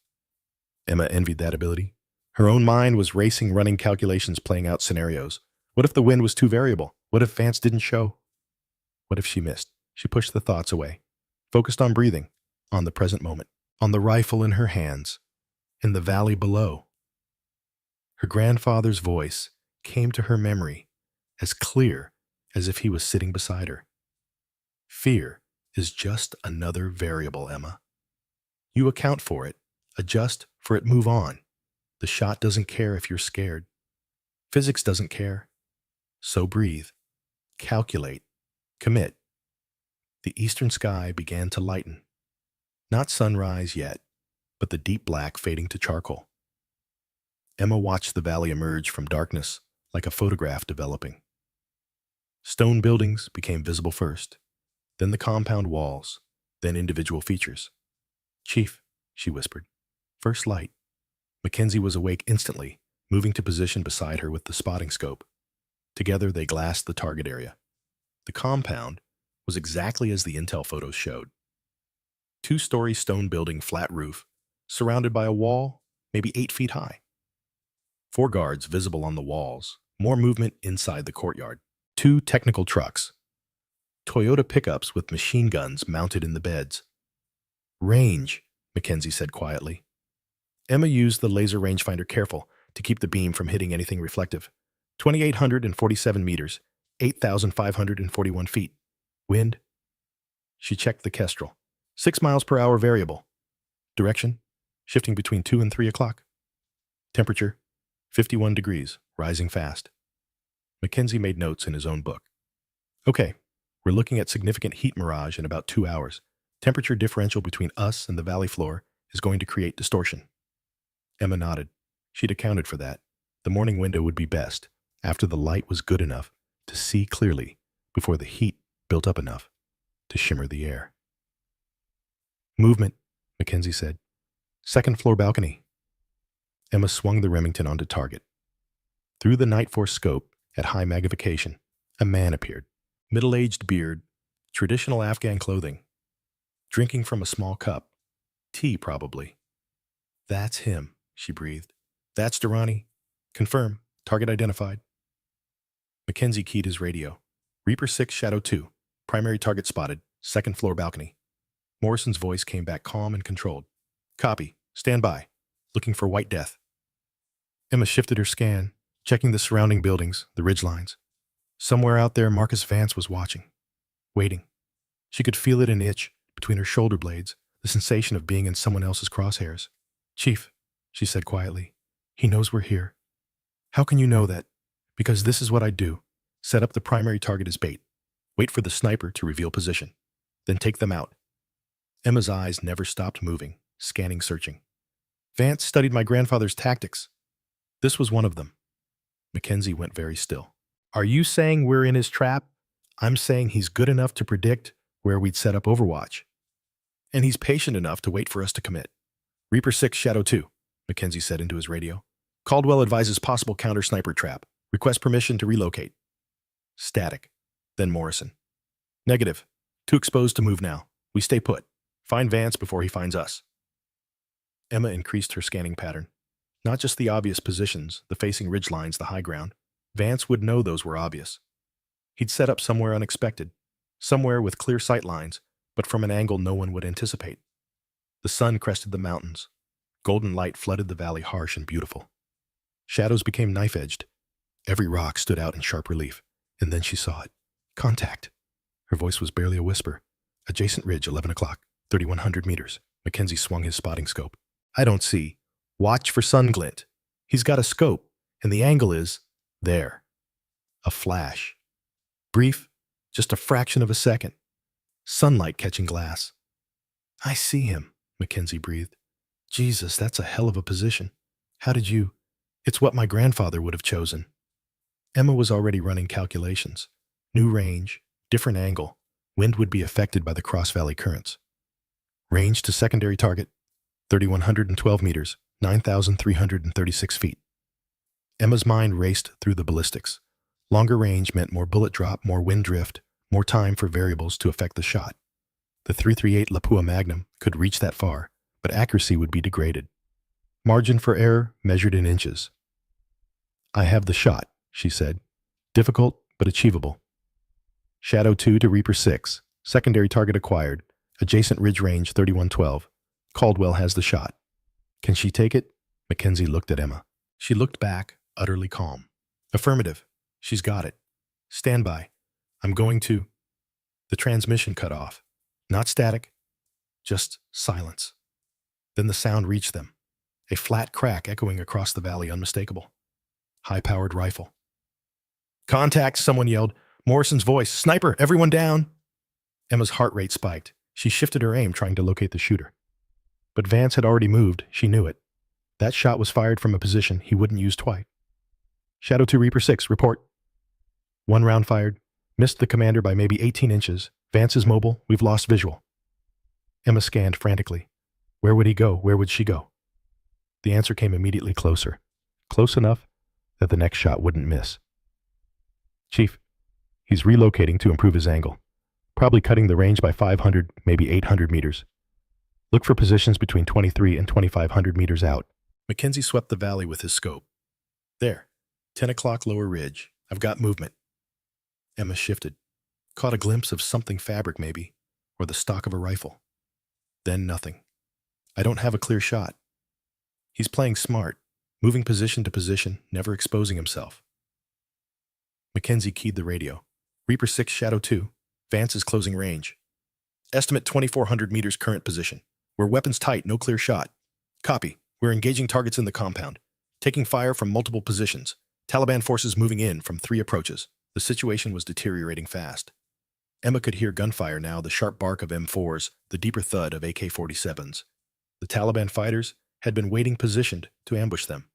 Emma envied that ability. Her own mind was racing, running calculations, playing out scenarios. What if the wind was too variable? What if Vance didn't show? What if she missed? She pushed the thoughts away, focused on breathing, on the present moment, on the rifle in her hands, in the valley below. Her grandfather's voice came to her memory, as clear as if he was sitting beside her. Fear is just another variable, Emma. You account for it, adjust for it, move on. The shot doesn't care if you're scared. Physics doesn't care. So breathe, calculate, commit. The eastern sky began to lighten. Not sunrise yet, but the deep black fading to charcoal. Emma watched the valley emerge from darkness like a photograph developing. Stone buildings became visible first, then the compound walls, then individual features. Chief, she whispered. First light. Mackenzie was awake instantly, moving to position beside her with the spotting scope. Together they glassed the target area. The compound was exactly as the intel photos showed. 2-story stone building, flat roof, surrounded by a wall, maybe 8 feet high. 4 guards visible on the walls, More movement inside the courtyard. 2 technical trucks. Toyota pickups with machine guns mounted in the beds. Range, Mackenzie said quietly. Emma used the laser rangefinder careful to keep the beam from hitting anything reflective. 2,847 meters, 8,541 feet. Wind? She checked the Kestrel. 6 miles per hour variable. Direction? Shifting between 2 and 3 o'clock. Temperature? 51 degrees, rising fast. Mackenzie made notes in his own book. Okay, we're looking at significant heat mirage in about 2 hours. Temperature differential between us and the valley floor is going to create distortion. Emma nodded. She'd accounted for that. The morning window would be best, after the light was good enough to see clearly, before the heat built up enough to shimmer the air. Movement, Mackenzie said. 2nd floor balcony. Emma swung the Remington onto target. Through the night force scope, at high magnification, a man appeared. Middle-aged beard, traditional Afghan clothing, drinking from a small cup. Tea, probably. That's him, she breathed. That's Durrani. Confirm. Target identified. Mackenzie keyed his radio. Reaper 6, Shadow 2. Primary target spotted. 2nd floor balcony. Morrison's voice came back calm and controlled. Copy. Stand by. Looking for White Death. Emma shifted her scan, checking the surrounding buildings, the ridgelines. Somewhere out there, Marcus Vance was watching. Waiting. She could feel it an itch between her shoulder blades, the sensation of being in someone else's crosshairs. Chief, she said quietly, he knows we're here. How can you know that? Because this is what I do. Set up the primary target as bait. Wait for the sniper to reveal position. Then take them out. Emma's eyes never stopped moving, scanning, searching. Vance studied my grandfather's tactics. This was one of them. Mackenzie went very still. Are you saying we're in his trap? I'm saying he's good enough to predict where we'd set up Overwatch. And he's patient enough to wait for us to commit. Reaper 6, Shadow 2, Mackenzie said into his radio. Caldwell advises possible counter-sniper trap. Request permission to relocate. Static. Then Morrison. Negative. Too exposed to move now. We stay put. Find Vance before he finds us. Emma increased her scanning pattern. Not just the obvious positions, the facing ridgelines, the high ground. Vance would know those were obvious. He'd set up somewhere unexpected, somewhere with clear sight lines, but from an angle no one would anticipate. The sun crested the mountains. Golden light flooded the valley, harsh and beautiful. Shadows became knife-edged. Every rock stood out in sharp relief, and then she saw it. Contact. Her voice was barely a whisper. Adjacent ridge, 11 o'clock, 3,100 meters. Mackenzie swung his spotting scope. I don't see. Watch for sun glint. He's got a scope, and the angle is there. A flash. Brief, just a fraction of a second. Sunlight catching glass. I see him, Mackenzie breathed. Jesus, that's a hell of a position. How did you? It's what my grandfather would have chosen. Emma was already running calculations. New range, different angle. Wind would be affected by the cross-valley currents. Range to secondary target, 3,112 meters, 9,336 feet. Emma's mind raced through the ballistics. Longer range meant more bullet drop, more wind drift, more time for variables to affect the shot. The .338 Lapua Magnum could reach that far, but accuracy would be degraded. Margin for error measured in inches. I have the shot, she said. Difficult, but achievable. Shadow 2 to Reaper 6. Secondary target acquired. Adjacent ridge range 3112. Caldwell has the shot. Can she take it? Mackenzie looked at Emma. She looked back, utterly calm. Affirmative. She's got it. Stand by. I'm going to... The transmission cut off. Not static. Just silence. Then the sound reached them. A flat crack echoing across the valley, unmistakable. High-powered rifle. Contact, someone yelled. Morrison's voice. Sniper, everyone down! Emma's heart rate spiked. She shifted her aim, trying to locate the shooter. But Vance had already moved. She knew it. That shot was fired from a position he wouldn't use twice. Shadow 2 Reaper 6, report. 1 round fired. Missed the commander by maybe 18 inches. Vance is mobile. We've lost visual. Emma scanned frantically. Where would he go? Where would she go? The answer came immediately closer. Close enough that the next shot wouldn't miss. Chief, he's relocating to improve his angle. Probably cutting the range by 500, maybe 800 meters. Look for positions between 23 and 2,500 meters out. Mackenzie swept the valley with his scope. There. 10 o'clock lower ridge. I've got movement. Emma shifted. Caught a glimpse of something fabric maybe, or the stock of a rifle. Then nothing. I don't have a clear shot. He's playing smart, moving position to position, never exposing himself. Mackenzie keyed the radio. Reaper 6 Shadow 2. Vance is closing range. Estimate 2,400 meters current position. We're weapons tight, no clear shot. Copy. We're engaging targets in the compound. Taking fire from multiple positions. Taliban forces moving in from 3 approaches. The situation was deteriorating fast. Emma could hear gunfire now, the sharp bark of M4s, the deeper thud of AK-47s. The Taliban fighters had been waiting positioned to ambush them.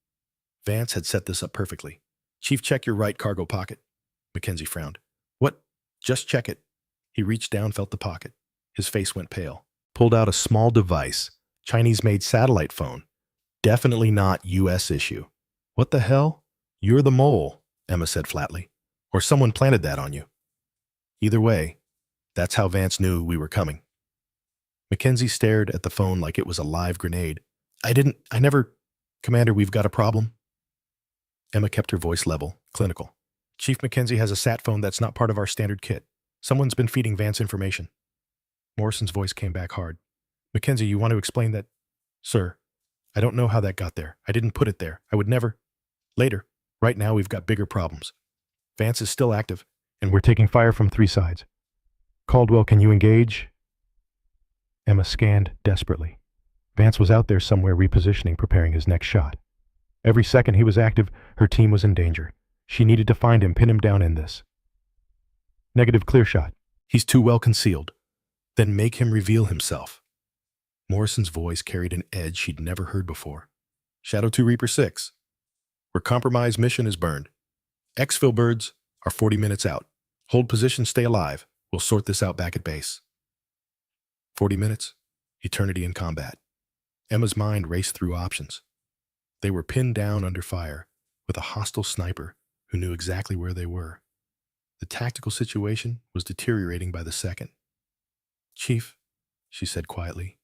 Vance had set this up perfectly. Chief, check your right cargo pocket. Mackenzie frowned. What? Just check it. He reached down, felt the pocket. His face went pale. Pulled out a small device. Chinese-made satellite phone. Definitely not U.S. issue. What the hell? You're the mole, Emma said flatly. Or someone planted that on you. Either way, that's how Vance knew we were coming. Mackenzie stared at the phone like it was a live grenade. I never... Commander, we've got a problem. Emma kept her voice level, clinical. Chief, Mackenzie has a sat phone that's not part of our standard kit. Someone's been feeding Vance information. Morrison's voice came back hard. Mackenzie, you want to explain that? Sir, I don't know how that got there. I didn't put it there. I would never. Later. Right now, we've got bigger problems. Vance is still active, and we're taking fire from 3 sides. Caldwell, can you engage? Emma scanned desperately. Vance was out there somewhere repositioning, preparing his next shot. Every second he was active, her team was in danger. She needed to find him, pin him down in this. Negative, clear shot. He's too well concealed. Then make him reveal himself. Morrison's voice carried an edge she'd never heard before. Shadow 2 Reaper 6. We're compromised, mission is burned. Exfil birds are 40 minutes out. Hold position, stay alive. We'll sort this out back at base. 40 minutes. Eternity in combat. Emma's mind raced through options. They were pinned down under fire with a hostile sniper who knew exactly where they were. The tactical situation was deteriorating by the second. Chief, she said quietly,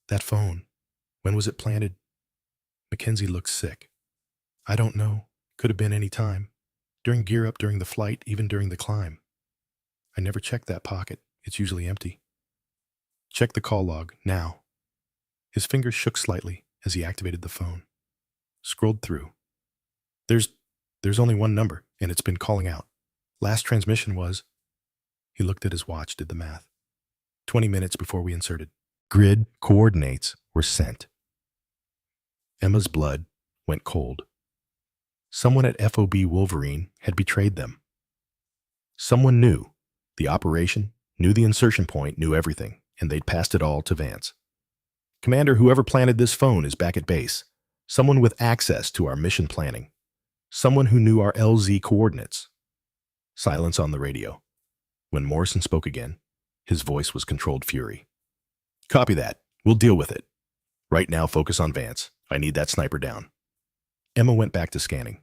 that phone, when was it planted? Mackenzie looked sick. I don't know. Could have been any time. During gear up, during the flight, even during the climb. I never checked that pocket. It's usually empty. Check the call log, now. His fingers shook slightly as he activated the phone. Scrolled through. There's only one number, and it's been calling out. Last transmission was... He looked at his watch, did the math. 20 minutes before we inserted. Grid coordinates were sent. Emma's blood went cold. Someone at FOB Wolverine had betrayed them. Someone knew the operation, knew the insertion point, knew everything, and they'd passed it all to Vance. Commander, whoever planted this phone is back at base. Someone with access to our mission planning. Someone who knew our LZ coordinates. Silence on the radio. When Morrison spoke again, his voice was controlled fury. Copy that. We'll deal with it. Right now, focus on Vance. I need that sniper down. Emma went back to scanning.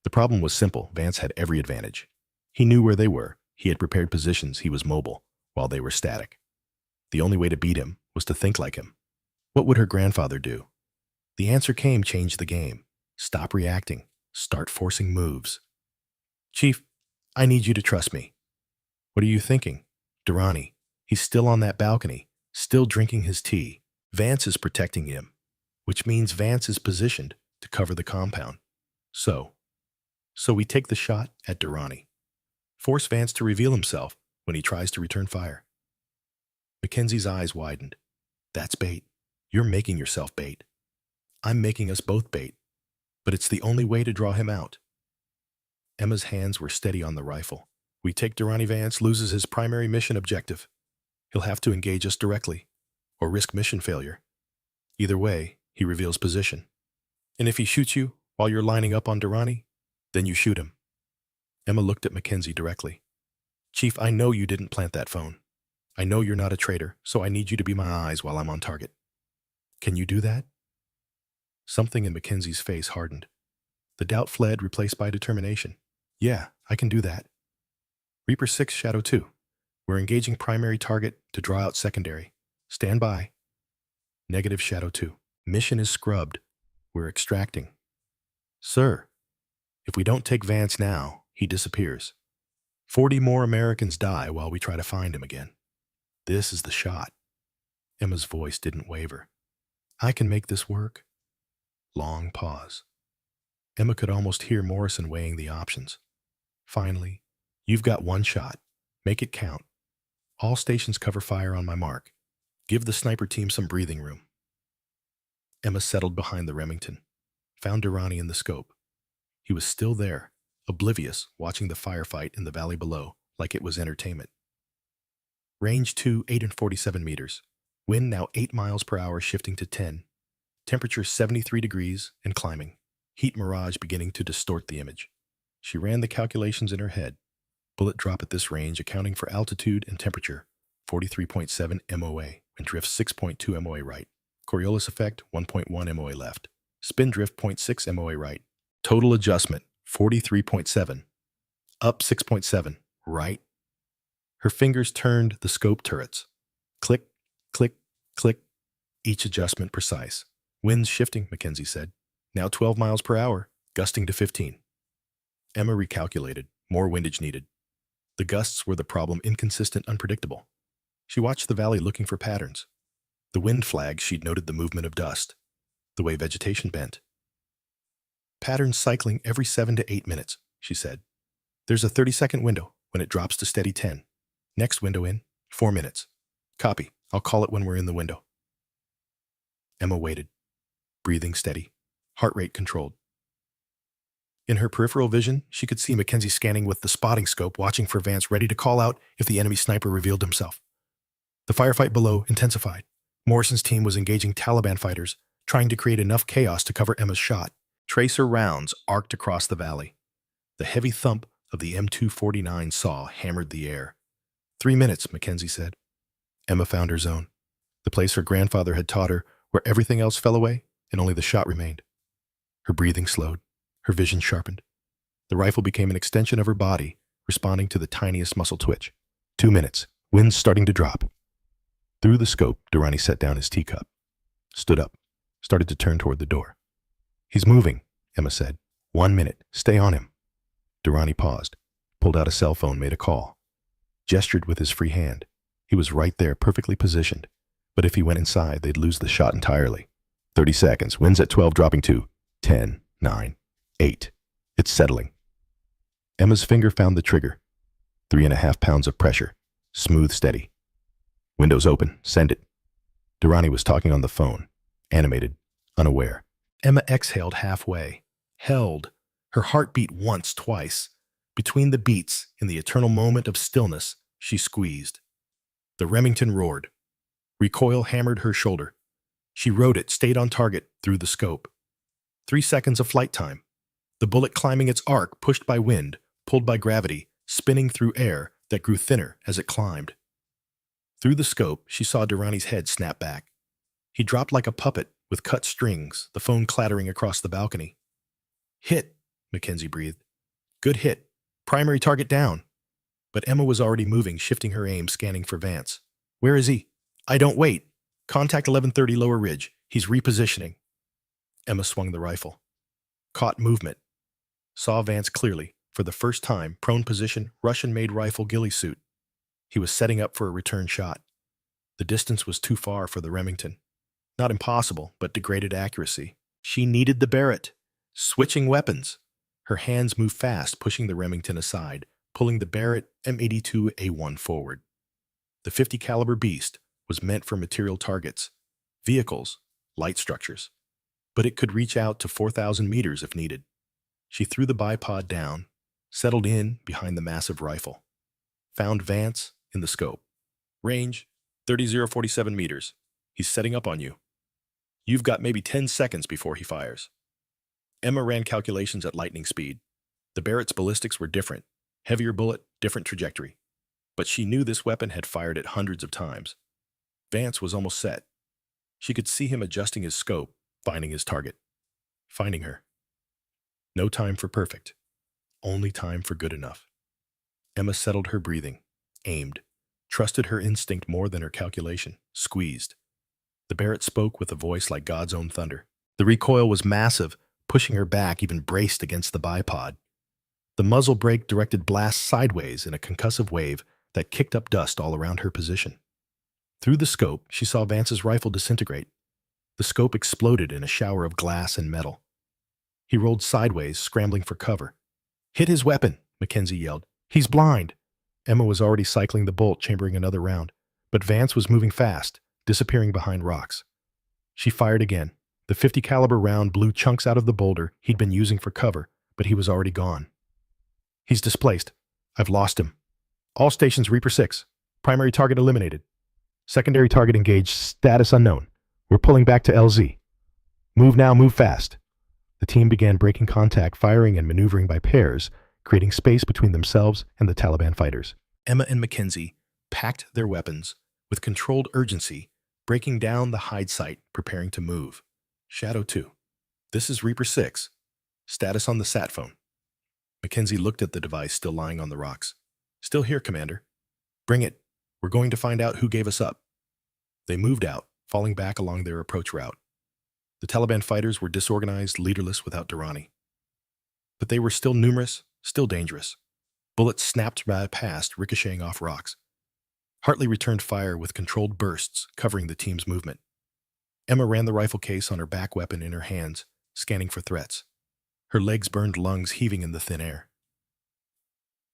The problem was simple. Vance had every advantage. He knew where they were. He had prepared positions. He was mobile, while they were static. The only way to beat him was to think like him. What would her grandfather do? The answer came, change the game. Stop reacting. Start forcing moves. Chief, I need you to trust me. What are you thinking? Durrani. He's still on that balcony, still drinking his tea. Vance is protecting him, which means Vance is positioned to cover the compound. So we take the shot at Durrani. Force Vance to reveal himself when he tries to return fire. Mackenzie's eyes widened. That's bait. You're making yourself bait. I'm making us both bait, but it's the only way to draw him out. Emma's hands were steady on the rifle. We take Durrani, Vance loses his primary mission objective. He'll have to engage us directly, or risk mission failure. Either way, he reveals position. And if he shoots you while you're lining up on Durrani, then you shoot him. Emma looked at Mackenzie directly. Chief, I know you didn't plant that phone. I know you're not a traitor, so I need you to be my eyes while I'm on target. Can you do that? Something in Mackenzie's face hardened. The doubt fled, replaced by determination. Yeah, I can do that. Reaper 6, Shadow 2. We're engaging primary target to draw out secondary. Stand by. Negative, Shadow 2. Mission is scrubbed. We're extracting. Sir. If we don't take Vance now, he disappears. 40 more Americans die while we try to find him again. This is the shot. Emma's voice didn't waver. I can make this work. Long pause. Emma could almost hear Morrison weighing the options. Finally, you've got one shot. Make it count. All stations cover fire on my mark. Give the sniper team some breathing room. Emma settled behind the Remington, found Durrani in the scope. He was still there, oblivious, watching the firefight in the valley below like it was entertainment. Range 2, 847 meters. Wind now 8 miles per hour, shifting to 10. Temperature 73 degrees and climbing. Heat mirage beginning to distort the image. She ran the calculations in her head. Bullet drop at this range, accounting for altitude and temperature, 43.7 MOA, and drift 6.2 MOA right. Coriolis effect, 1.1 MOA left. Spin drift, 0.6 MOA right. Total adjustment, 43.7. Up 6.7, right. Her fingers turned the scope turrets. Click, click, click. Each adjustment precise. Winds shifting, Mackenzie said. Now 12 miles per hour, gusting to 15. Emma recalculated. More windage needed. The gusts were the problem, inconsistent, unpredictable. She watched the valley looking for patterns. The wind flagged, she'd noted the movement of dust, the way vegetation bent. Patterns cycling every 7 to 8 minutes, she said. There's a 30-second window when it drops to steady 10. Next window in, 4 minutes. Copy. I'll call it when we're in the window. Emma waited, breathing steady, heart rate controlled. In her peripheral vision, she could see Mackenzie scanning with the spotting scope, watching for Vance, ready to call out if the enemy sniper revealed himself. The firefight below intensified. Morrison's team was engaging Taliban fighters, trying to create enough chaos to cover Emma's shot. Tracer rounds arced across the valley. The heavy thump of the M249 saw hammered the air. 3 minutes, Mackenzie said. Emma found her zone, the place her grandfather had taught her, where everything else fell away and only the shot remained. Her breathing slowed. Her vision sharpened. The rifle became an extension of her body, responding to the tiniest muscle twitch. 2 minutes. Winds starting to drop. Through the scope, Durrani set down his teacup, stood up, started to turn toward the door. He's moving, Emma said. 1 minute. Stay on him. Durrani paused, pulled out a cell phone, made a call, gestured with his free hand. He was right there, perfectly positioned. But if he went inside, they'd lose the shot entirely. 30 seconds. Winds at 12, dropping to 10, 9, 8. It's settling. Emma's finger found the trigger. 3.5 pounds of pressure. Smooth, steady. Windows open. Send it. Durrani was talking on the phone, animated, unaware. Emma exhaled halfway, held. Her heart beat once, twice. Between the beats, in the eternal moment of stillness, she squeezed. The Remington roared. Recoil hammered her shoulder. She rode it, stayed on target, through the scope. 3 seconds of flight time. The bullet climbing its arc, pushed by wind, pulled by gravity, spinning through air that grew thinner as it climbed. Through the scope, she saw Durrani's head snap back. He dropped like a puppet, with cut strings, the phone clattering across the balcony. Hit, Mackenzie breathed. Good hit. Primary target down. But Emma was already moving, shifting her aim, scanning for Vance. Where is he? I don't wait. Contact 1130 Lower Ridge. He's repositioning. Emma swung the rifle. Caught movement. Saw Vance clearly, for the first time, prone position, Russian-made rifle ghillie suit. He was setting up for a return shot. The distance was too far for the Remington. Not impossible, but degraded accuracy. She needed the Barrett. Switching weapons. Her hands moved fast, pushing the Remington aside, pulling the Barrett M82A1 forward. The 50 caliber beast was meant for material targets, vehicles, light structures. But it could reach out to 4,000 meters if needed. She threw the bipod down, settled in behind the massive rifle. Found Vance in the scope. Range, 3047 meters. He's setting up on you. You've got maybe 10 seconds before he fires. Emma ran calculations at lightning speed. The Barrett's ballistics were different. Heavier bullet, different trajectory. But she knew this weapon had fired it hundreds of times. Vance was almost set. She could see him adjusting his scope, finding his target. Finding her. No time for perfect. Only time for good enough. Emma settled her breathing, aimed, trusted her instinct more than her calculation, squeezed. The Barrett spoke with a voice like God's own thunder. The recoil was massive, pushing her back even braced against the bipod. The muzzle brake directed blasts sideways in a concussive wave that kicked up dust all around her position. Through the scope, she saw Vance's rifle disintegrate. The scope exploded in a shower of glass and metal. He rolled sideways, scrambling for cover. "Hit his weapon," Mackenzie yelled. "He's blind." Emma was already cycling the bolt, chambering another round, but Vance was moving fast, disappearing behind rocks. She fired again. The .50 caliber round blew chunks out of the boulder he'd been using for cover, but he was already gone. "He's displaced. I've lost him. All stations Reaper 6. Primary target eliminated. Secondary target engaged. Status unknown. We're pulling back to LZ. Move now, move fast." The team began breaking contact, firing and maneuvering by pairs, creating space between themselves and the Taliban fighters. Emma and Mackenzie packed their weapons with controlled urgency, breaking down the hide site, preparing to move. Shadow 2. This is Reaper 6. Status on the sat phone. Mackenzie looked at the device still lying on the rocks. "Still here, Commander." "Bring it. We're going to find out who gave us up." They moved out, falling back along their approach route. The Taliban fighters were disorganized, leaderless without Durrani. But they were still numerous, still dangerous. Bullets snapped past, ricocheting off rocks. Hartley returned fire with controlled bursts, covering the team's movement. Emma ran the rifle case on her back weapon in her hands, scanning for threats. Her legs burned, lungs heaving in the thin air.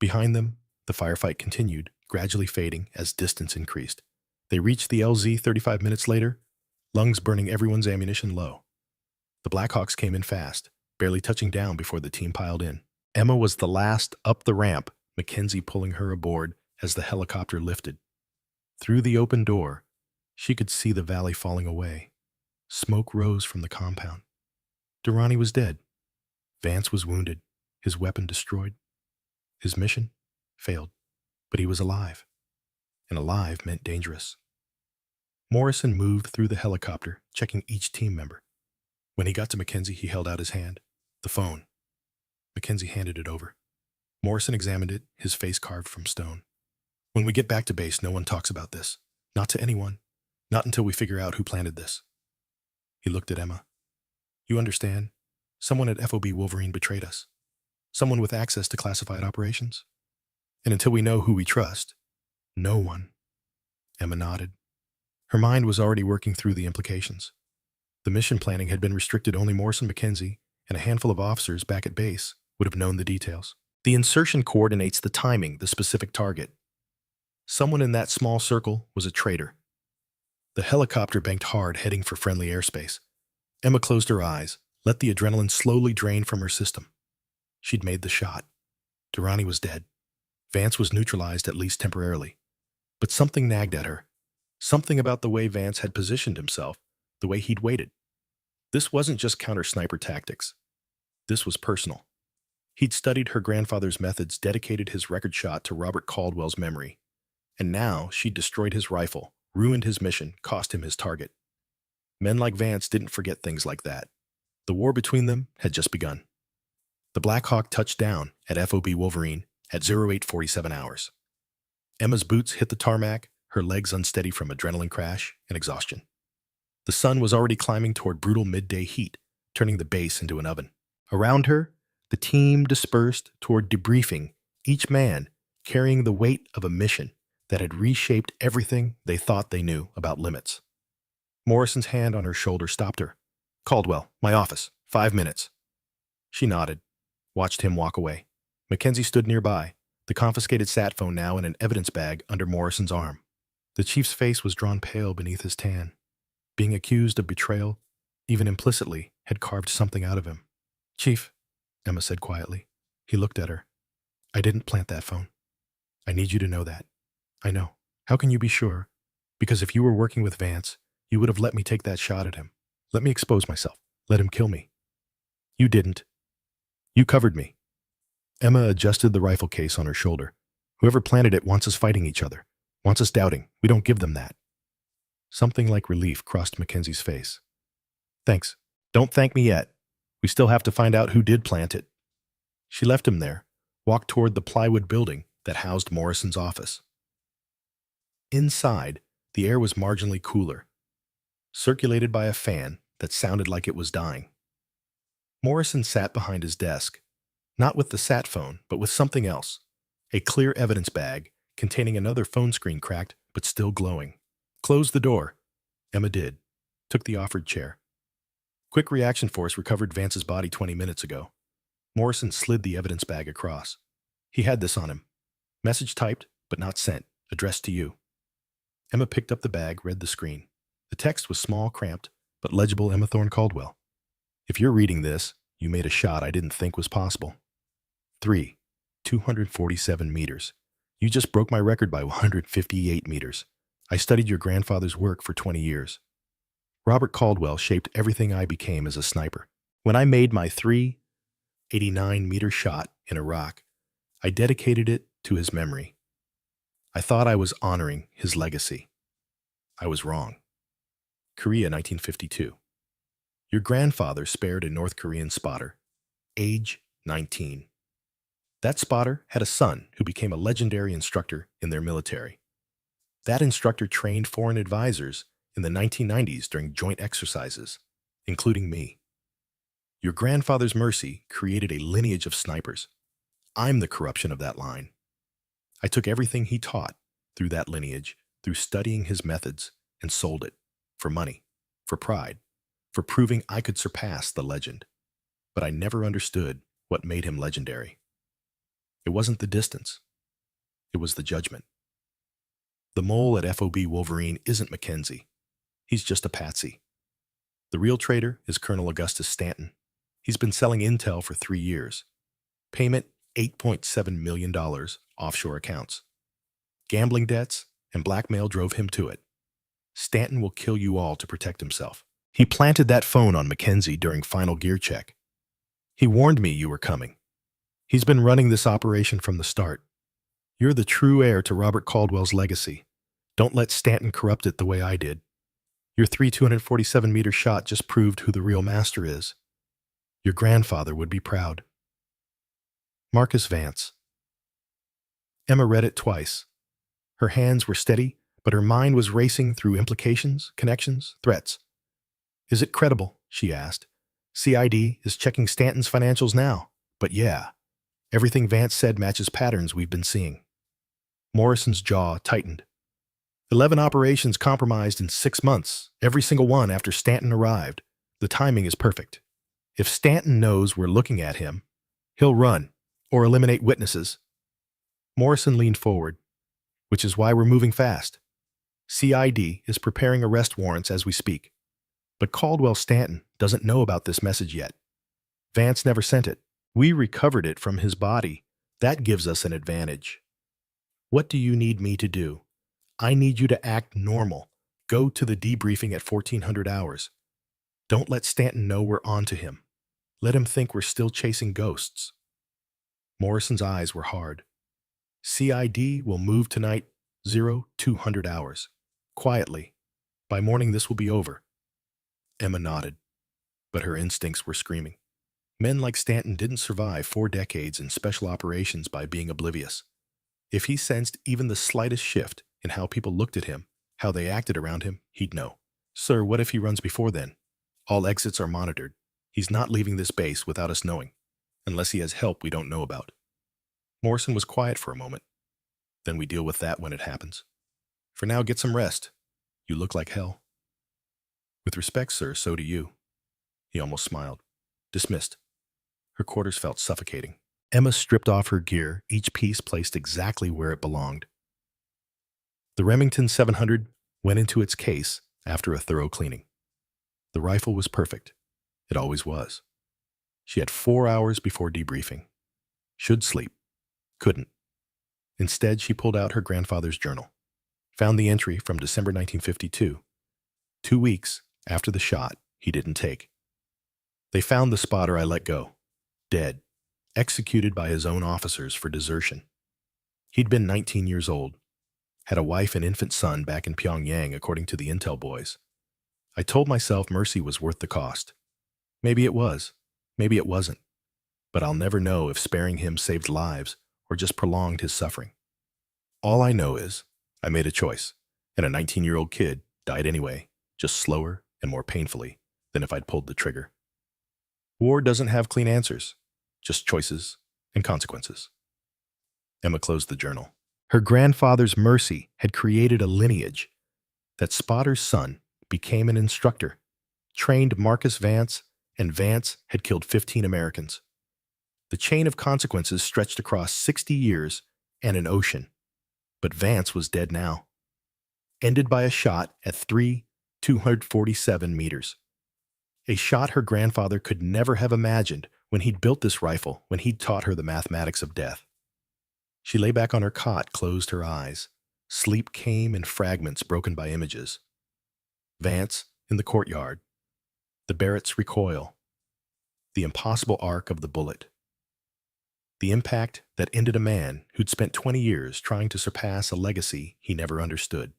Behind them, the firefight continued, gradually fading as distance increased. They reached the LZ 35 minutes later, lungs burning, everyone's ammunition low. The Blackhawks came in fast, barely touching down before the team piled in. Emma was the last up the ramp, Mackenzie pulling her aboard as the helicopter lifted. Through the open door, she could see the valley falling away. Smoke rose from the compound. Durrani was dead. Vance was wounded, his weapon destroyed. His mission failed, but he was alive. And alive meant dangerous. Morrison moved through the helicopter, checking each team member. When he got to Mackenzie, he held out his hand. The phone. Mackenzie handed it over. Morrison examined it, his face carved from stone. "When we get back to base, no one talks about this. Not to anyone. Not until we figure out who planted this." He looked at Emma. "You understand? Someone at FOB Wolverine betrayed us. Someone with access to classified operations. And until we know who we trust, no one." Emma nodded. Her mind was already working through the implications. The mission planning had been restricted. Only Morrison, Mackenzie, and a handful of officers back at base would have known the details. The insertion coordinates the timing, the specific target. Someone in that small circle was a traitor. The helicopter banked hard, heading for friendly airspace. Emma closed her eyes, let the adrenaline slowly drain from her system. She'd made the shot. Durrani was dead. Vance was neutralized, at least temporarily. But something nagged at her. Something about the way Vance had positioned himself, the way he'd waited. This wasn't just counter-sniper tactics. This was personal. He'd studied her grandfather's methods, dedicated his record shot to Robert Caldwell's memory. And now she'd destroyed his rifle, ruined his mission, cost him his target. Men like Vance didn't forget things like that. The war between them had just begun. The Black Hawk touched down at FOB Wolverine at 0847 hours. Emma's boots hit the tarmac, her legs unsteady from adrenaline crash and exhaustion. The sun was already climbing toward brutal midday heat, turning the base into an oven. Around her, the team dispersed toward debriefing, each man carrying the weight of a mission that had reshaped everything they thought they knew about limits. Morrison's hand on her shoulder stopped her. "Caldwell, my office. 5 minutes." She nodded, watched him walk away. Mackenzie stood nearby, the confiscated sat phone now in an evidence bag under Morrison's arm. The chief's face was drawn pale beneath his tan. Being accused of betrayal, even implicitly, had carved something out of him. "Chief," Emma said quietly. He looked at her. "I didn't plant that phone. I need you to know that." "I know. How can you be sure? Because if you were working with Vance, you would have let me take that shot at him. Let me expose myself. Let him kill me." "You didn't. You covered me." Emma adjusted the rifle case on her shoulder. "Whoever planted it wants us fighting each other, wants us doubting. We don't give them that." Something like relief crossed Mackenzie's face. "Thanks. Don't thank me yet. We still have to find out who did plant it." She left him there, walked toward the plywood building that housed Morrison's office. Inside, the air was marginally cooler, circulated by a fan that sounded like it was dying. Morrison sat behind his desk, not with the sat phone, but with something else. A clear evidence bag containing another phone screen cracked but still glowing. Close the door. Emma did. Took the offered chair. Quick reaction force recovered Vance's body 20 minutes ago. Morrison slid the evidence bag across. He had this on him. Message typed, but not sent. Addressed to you. Emma picked up the bag, read the screen. The text was small, cramped, but legible. Emma Thorne Caldwell. If you're reading this, you made a shot I didn't think was possible. 3. 247 meters. You just broke my record by 158 meters. I studied your grandfather's work for 20 years. Robert Caldwell shaped everything I became as a sniper. When I made my 389-meter shot in Iraq, I dedicated it to his memory. I thought I was honoring his legacy. I was wrong. Korea, 1952. Your grandfather spared a North Korean spotter, age 19. That spotter had a son who became a legendary instructor in their military. That instructor trained foreign advisors in the 1990s during joint exercises, including me. Your grandfather's mercy created a lineage of snipers. I'm the corruption of that line. I took everything he taught through that lineage, through studying his methods, and sold it for money, for pride, for proving I could surpass the legend. But I never understood what made him legendary. It wasn't the distance. It was the judgment. The mole at FOB Wolverine isn't Mackenzie. He's just a patsy. The real traitor is Colonel Augustus Stanton. He's been selling intel for 3 years. Payment, $8.7 million offshore accounts. Gambling debts and blackmail drove him to it. Stanton will kill you all to protect himself. He planted that phone on Mackenzie during final gear check. He warned me you were coming. He's been running this operation from the start. You're the true heir to Robert Caldwell's legacy. Don't let Stanton corrupt it the way I did. Your 247-meter shot just proved who the real master is. Your grandfather would be proud. Marcus Vance. Emma read it twice. Her hands were steady, but her mind was racing through implications, connections, threats. Is it credible? She asked. CID is checking Stanton's financials now. But yeah, everything Vance said matches patterns we've been seeing. Morrison's jaw tightened. 11 operations compromised in 6 months, every single one after Stanton arrived. The timing is perfect. If Stanton knows we're looking at him, he'll run or eliminate witnesses. Morrison leaned forward, which is why we're moving fast. CID is preparing arrest warrants as we speak. But Caldwell Stanton doesn't know about this message yet. Vance never sent it. We recovered it from his body. That gives us an advantage. What do you need me to do? I need you to act normal. Go to the debriefing at 1400 hours. Don't let Stanton know we're on to him. Let him think we're still chasing ghosts. Morrison's eyes were hard. CID will move tonight, 0200 hours. Quietly. By morning this will be over. Emma nodded, but her instincts were screaming. Men like Stanton didn't survive 4 decades in special operations by being oblivious. If he sensed even the slightest shift in how people looked at him, how they acted around him, he'd know. Sir, what if he runs before then? All exits are monitored. He's not leaving this base without us knowing, unless he has help we don't know about. Morrison was quiet for a moment. Then we deal with that when it happens. For now, get some rest. You look like hell. With respect, sir, so do you. He almost smiled. Dismissed. Her quarters felt suffocating. Emma stripped off her gear, each piece placed exactly where it belonged. The Remington 700 went into its case after a thorough cleaning. The rifle was perfect. It always was. She had 4 hours before debriefing. Should sleep. Couldn't. Instead, she pulled out her grandfather's journal. Found the entry from December 1952. 2 weeks after the shot he didn't take. They found the spotter I let go. Dead. Executed by his own officers for desertion. He'd been 19 years old. Had a wife and infant son back in Pyongyang, according to the intel boys. I told myself mercy was worth the cost. Maybe it was. Maybe it wasn't. But I'll never know if sparing him saved lives or just prolonged his suffering. All I know is I made a choice, and a 19-year-old kid died anyway, just slower and more painfully than if I'd pulled the trigger. War doesn't have clean answers, just choices and consequences. Emma closed the journal. Her grandfather's mercy had created a lineage. That spotter's son became an instructor, trained Marcus Vance, and Vance had killed 15 Americans. The chain of consequences stretched across 60 years and an ocean. But Vance was dead now. Ended by a shot at 247 meters. A shot her grandfather could never have imagined when he'd built this rifle, when he'd taught her the mathematics of death. She lay back on her cot, closed her eyes. Sleep came in fragments broken by images. Vance in the courtyard. The Barrett's recoil. The impossible arc of the bullet. The impact that ended a man who'd spent 20 years trying to surpass a legacy he never understood.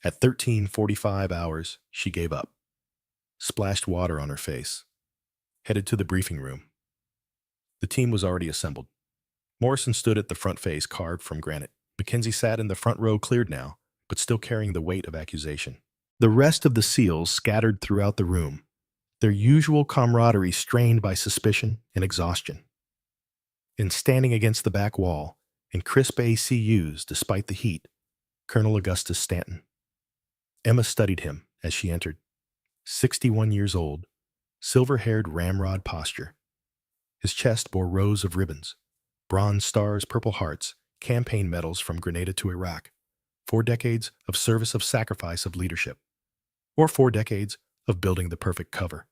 At 13:45 hours, she gave up. Splashed water on her face. Headed to the briefing room. The team was already assembled. Morrison stood at the front face carved from granite. Mackenzie sat in the front row, cleared now, but still carrying the weight of accusation. The rest of the SEALs scattered throughout the room, their usual camaraderie strained by suspicion and exhaustion. And standing against the back wall, in crisp ACUs despite the heat, Colonel Augustus Stanton. Emma studied him as she entered. 61 years old, silver-haired ramrod posture. His chest bore rows of ribbons, bronze stars, Purple Hearts, campaign medals from Grenada to Iraq, 4 decades of service of sacrifice of leadership, or 4 decades of building the perfect cover.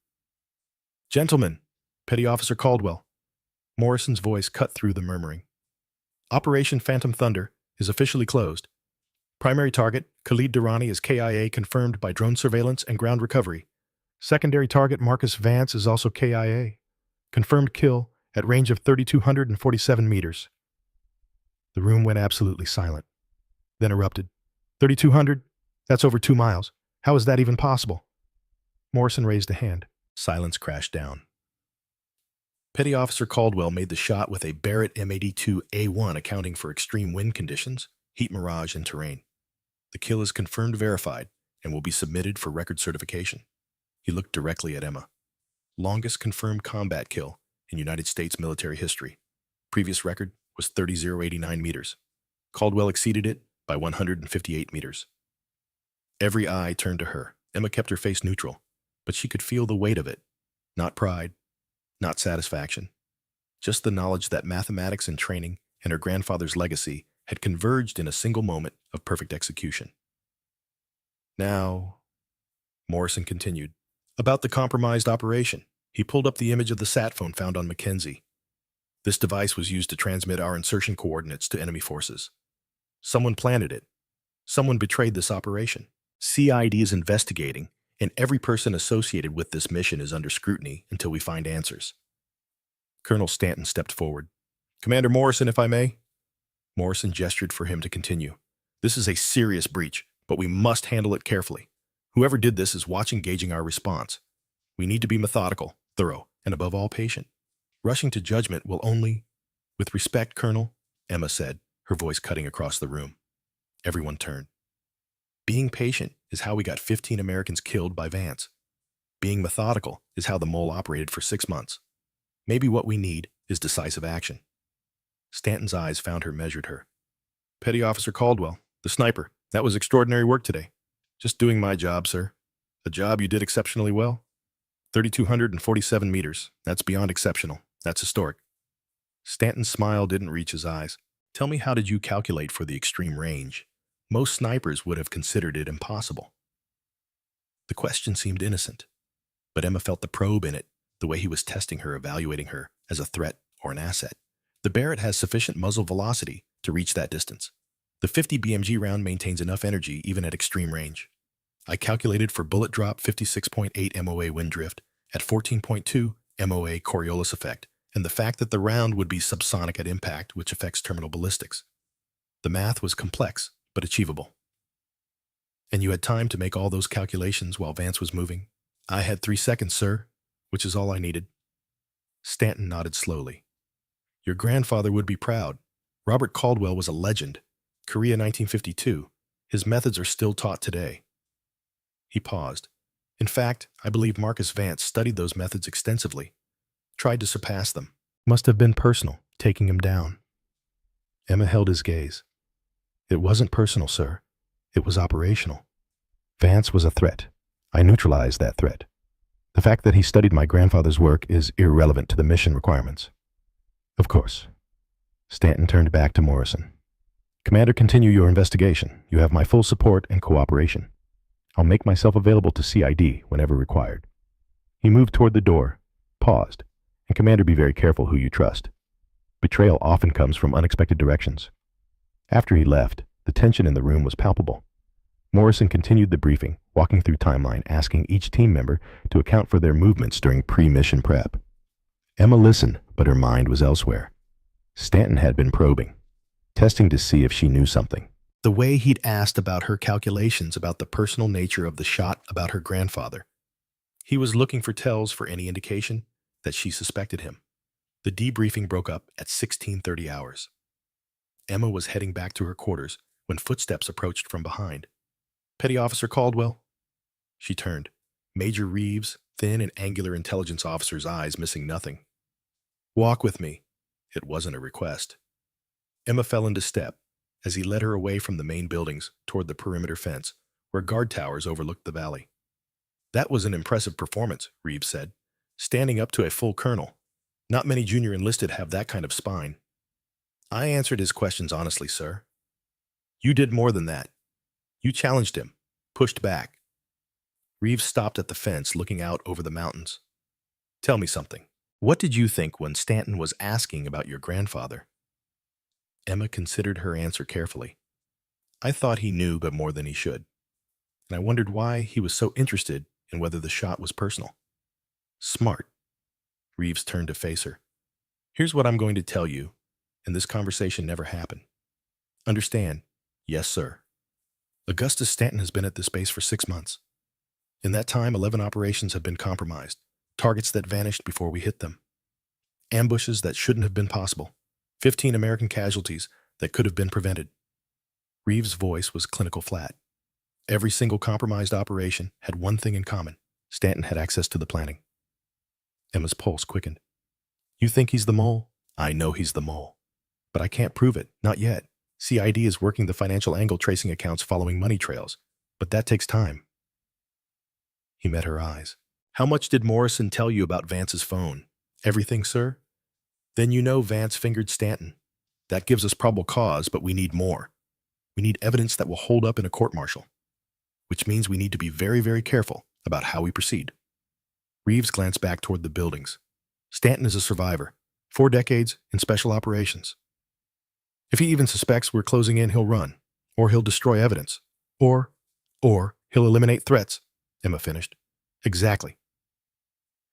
Gentlemen, Petty Officer Caldwell. Morrison's voice cut through the murmuring. Operation Phantom Thunder is officially closed. Primary target, Khalid Durrani, is KIA, confirmed by drone surveillance and ground recovery. Secondary target, Marcus Vance, is also KIA. Confirmed kill at range of 3,247 meters. The room went absolutely silent, then erupted. 3,200? That's over 2 miles. How is that even possible? Morrison raised a hand. Silence crashed down. Petty Officer Caldwell made the shot with a Barrett M82A1, accounting for extreme wind conditions, heat mirage, and terrain. The kill is confirmed verified and will be submitted for record certification. He looked directly at Emma. Longest confirmed combat kill in United States military history. Previous record was 30,089 meters. Caldwell exceeded it by 158 meters. Every eye turned to her. Emma kept her face neutral, but she could feel the weight of it. Not pride, not satisfaction. Just the knowledge that mathematics and training and her grandfather's legacy had converged in a single moment of perfect execution. Now, Morrison continued, about the compromised operation. He pulled up the image of the sat phone found on Mackenzie. This device was used to transmit our insertion coordinates to enemy forces. Someone planted it. Someone betrayed this operation. CID is investigating, and every person associated with this mission is under scrutiny until we find answers. Colonel Stanton stepped forward. Commander Morrison, if I may. Morrison gestured for him to continue. This is a serious breach, but we must handle it carefully. Whoever did this is watching, gauging our response. We need to be methodical, thorough, and above all patient. Rushing to judgment will only... With respect, Colonel, Emma said, her voice cutting across the room. Everyone turned. Being patient is how we got 15 Americans killed by Vance. Being methodical is how the mole operated for 6 months. Maybe what we need is decisive action. Stanton's eyes found her, measured her. Petty Officer Caldwell, the sniper, that was extraordinary work today. Just doing my job, sir. A job you did exceptionally well. 3,247 meters. That's beyond exceptional. That's historic. Stanton's smile didn't reach his eyes. Tell me, how did you calculate for the extreme range? Most snipers would have considered it impossible. The question seemed innocent, but Emma felt the probe in it, the way he was testing her, evaluating her as a threat or an asset. The Barrett has sufficient muzzle velocity to reach that distance. The 50 BMG round maintains enough energy even at extreme range. I calculated for bullet drop 56.8 MOA wind drift at 14.2 MOA Coriolis effect, and the fact that the round would be subsonic at impact, which affects terminal ballistics. The math was complex, but achievable. And you had time to make all those calculations while Vance was moving? I had 3 seconds, sir, which is all I needed. Stanton nodded slowly. Your grandfather would be proud. Robert Caldwell was a legend. Korea 1952. His methods are still taught today. He paused. In fact, I believe Marcus Vance studied those methods extensively, tried to surpass them. Must have been personal, taking him down. Emma held his gaze. It wasn't personal, sir. It was operational. Vance was a threat. I neutralized that threat. The fact that he studied my grandfather's work is irrelevant to the mission requirements. Of course. Stanton turned back to Morrison. Commander, continue your investigation. You have my full support and cooperation. I'll make myself available to CID whenever required. He moved toward the door, paused, and Commander, be very careful who you trust. Betrayal often comes from unexpected directions. After he left, the tension in the room was palpable. Morrison continued the briefing, walking through timeline, asking each team member to account for their movements during pre-mission prep. Emma listened, but her mind was elsewhere. Stanton had been probing, testing to see if she knew something. The way he'd asked about her calculations about the personal nature of the shot about her grandfather. He was looking for tells for any indication that she suspected him. The debriefing broke up at 16:30 hours. Emma was heading back to her quarters when footsteps approached from behind. Petty Officer Caldwell? She turned. Major Reeves, thin and angular intelligence officer's eyes missing nothing. Walk with me. It wasn't a request. Emma fell into step as he led her away from the main buildings toward the perimeter fence, where guard towers overlooked the valley. That was an impressive performance, Reeves said, standing up to a full colonel. Not many junior enlisted have that kind of spine. I answered his questions honestly, sir. You did more than that. You challenged him, pushed back. Reeves stopped at the fence, looking out over the mountains. Tell me something. What did you think when Stanton was asking about your grandfather? Emma considered her answer carefully. I thought he knew, but more than he should. And I wondered why he was so interested in whether the shot was personal. Smart. Reeves turned to face her. Here's what I'm going to tell you, and this conversation never happened. Understand? Yes, sir. Augustus Stanton has been at this base for 6 months. In that time, 11 operations have been compromised, targets that vanished before we hit them, ambushes that shouldn't have been possible, 15 American casualties that could have been prevented. Reeves' voice was clinical flat. Every single compromised operation had one thing in common. Stanton had access to the planning. Emma's pulse quickened. You think he's the mole? I know he's the mole. But I can't prove it, not yet. CID is working the financial angle tracing accounts following money trails, but that takes time. He met her eyes. How much did Morrison tell you about Vance's phone? Everything, sir? Then you know Vance fingered Stanton. That gives us probable cause, but we need more. We need evidence that will hold up in a court-martial, which means we need to be very, very careful about how we proceed. Reeves glanced back toward the buildings. Stanton is a survivor, 4 decades in special operations. If he even suspects we're closing in, he'll run, or he'll destroy evidence, or he'll eliminate threats, Emma finished. Exactly.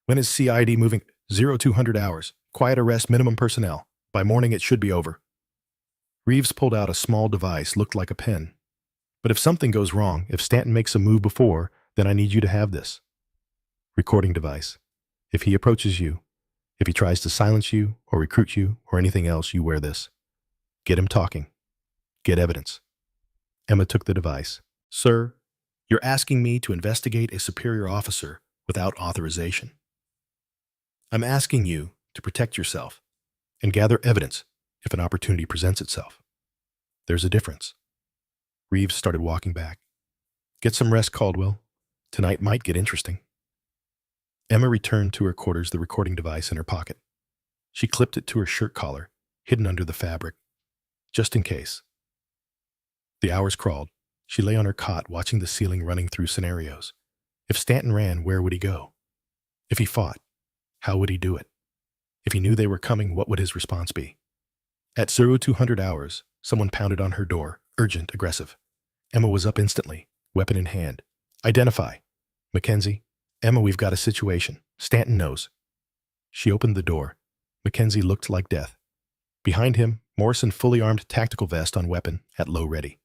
When is CID moving? 0200 hours. Quiet arrest, minimum personnel. By morning it should be over. Reeves pulled out a small device, looked like a pen. But if something goes wrong, if Stanton makes a move before, then I need you to have this. Recording device. If he approaches you, if he tries to silence you or recruit you or anything else, you wear this. Get him talking. Get evidence. Emma took the device. Sir, you're asking me to investigate a superior officer without authorization. I'm asking you to protect yourself and gather evidence if an opportunity presents itself. There's a difference. Reeves started walking back. Get some rest, Caldwell. Tonight might get interesting. Emma returned to her quarters, the recording device in her pocket. She clipped it to her shirt collar, hidden under the fabric, just in case. The hours crawled. She lay on her cot, watching the ceiling running through scenarios. If Stanton ran, where would he go? If he fought, how would he do it? If he knew they were coming, what would his response be? At 0200 hours, someone pounded on her door, urgent, aggressive. Emma was up instantly, weapon in hand. Identify. Mackenzie. Emma, we've got a situation. Stanton knows. She opened the door. Mackenzie looked like death. Behind him, Morrison, fully armed, tactical vest on weapon, at low ready.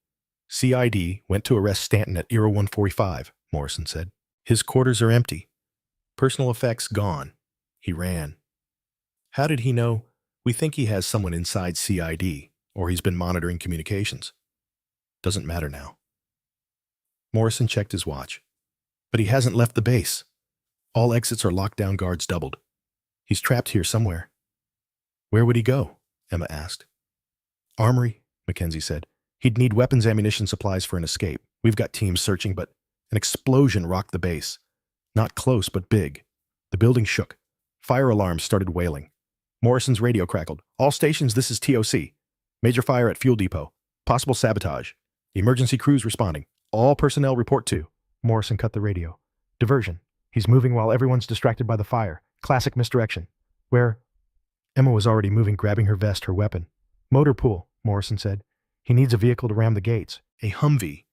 CID went to arrest Stanton at Era 145, Morrison said. His quarters are empty. Personal effects gone. He ran. How did he know? We think he has someone inside CID, or he's been monitoring communications. Doesn't matter now. Morrison checked his watch. But he hasn't left the base. All exits are locked down, guards doubled. He's trapped here somewhere. Where would he go? Emma asked. Armory, Mackenzie said. He'd need weapons, ammunition, supplies for an escape. We've got teams searching, but an explosion rocked the base. Not close, but big. The building shook. Fire alarms started wailing. Morrison's radio crackled. All stations, this is TOC. Major fire at fuel depot. Possible sabotage. Emergency crews responding. All personnel report to. Morrison cut the radio. Diversion. He's moving while everyone's distracted by the fire. Classic misdirection. Where? Emma was already moving, grabbing her vest, her weapon. Motor pool, Morrison said. He needs a vehicle to ram the gates. A Humvee,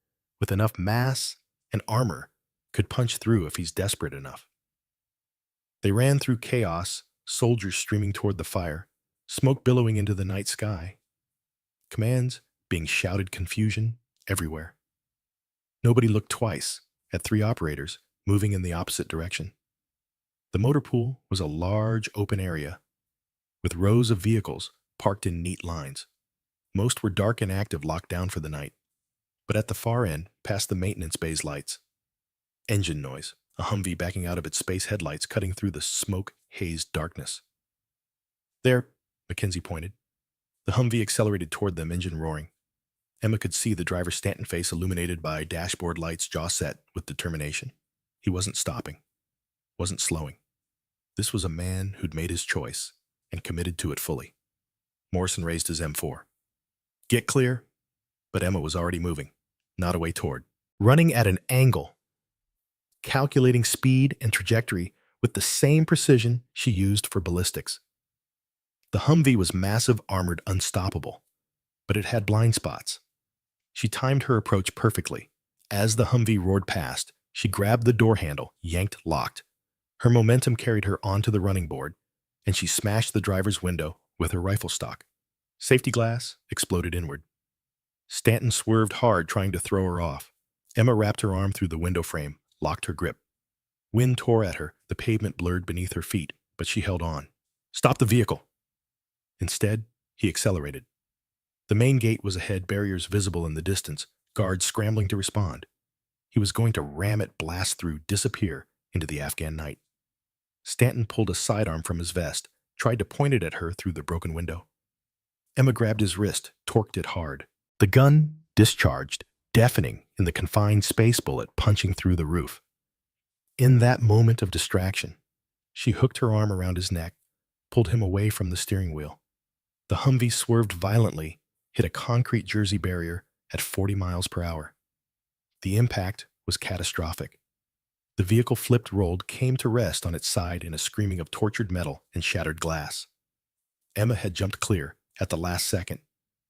with enough mass and armor, could punch through if he's desperate enough. They ran through chaos, soldiers streaming toward the fire, smoke billowing into the night sky. Commands being shouted, confusion everywhere. Nobody looked twice at three operators moving in the opposite direction. The motor pool was a large open area with rows of vehicles parked in neat lines. Most were dark and active, locked down for the night. But at the far end, past the maintenance bay's lights, engine noise, a Humvee backing out of its space headlights, cutting through the smoke-hazed darkness. There, Mackenzie pointed. The Humvee accelerated toward them, engine roaring. Emma could see the driver's Stanton face illuminated by dashboard lights, jaw set with determination. He wasn't stopping, wasn't slowing. This was a man who'd made his choice and committed to it fully. Morrison raised his M4. Get clear? But Emma was already moving, not away toward, running at an angle, calculating speed and trajectory with the same precision she used for ballistics. The Humvee was massive, armored, unstoppable, but it had blind spots. She timed her approach perfectly. As the Humvee roared past, she grabbed the door handle, yanked, locked. Her momentum carried her onto the running board, and she smashed the driver's window with her rifle stock. Safety glass exploded inward. Stanton swerved hard, trying to throw her off. Emma wrapped her arm through the window frame, locked her grip. Wind tore at her, the pavement blurred beneath her feet, but she held on. Stop the vehicle! Instead, he accelerated. The main gate was ahead, barriers visible in the distance, guards scrambling to respond. He was going to ram it, blast through, disappear into the Afghan night. Stanton pulled a sidearm from his vest, tried to point it at her through the broken window. Emma grabbed his wrist, torqued it hard. The gun discharged, deafening in the confined space bullet punching through the roof. In that moment of distraction, she hooked her arm around his neck, pulled him away from the steering wheel. The Humvee swerved violently, hit a concrete Jersey barrier at 40 miles per hour. The impact was catastrophic. The vehicle flipped, rolled, came to rest on its side in a screaming of tortured metal and shattered glass. Emma had jumped clear at the last second,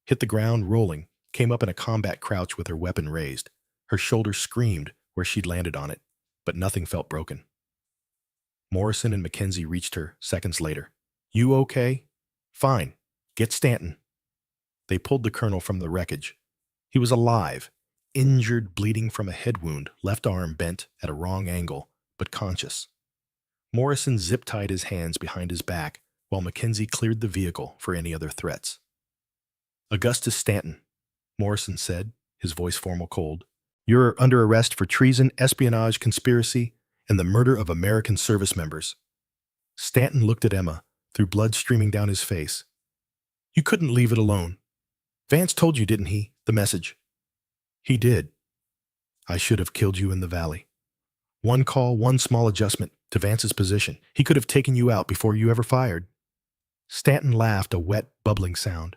hit the ground rolling, came up in a combat crouch with her weapon raised. Her shoulder screamed where she'd landed on it, but nothing felt broken. Morrison and Mackenzie reached her seconds later. You okay? Fine. Get Stanton. They pulled the colonel from the wreckage. He was alive, injured, bleeding from a head wound, left arm bent at a wrong angle, but conscious. Morrison zip-tied his hands behind his back while Mackenzie cleared the vehicle for any other threats. Augustus Stanton, Morrison said, his voice formal, cold. You're under arrest for treason, espionage, conspiracy, and the murder of American service members. Stanton looked at Emma, through blood streaming down his face. You couldn't leave it alone. Vance told you, didn't he, the message? He did. I should have killed you in the valley. One call, one small adjustment to Vance's position. He could have taken you out before you ever fired. Stanton laughed, a wet, bubbling sound.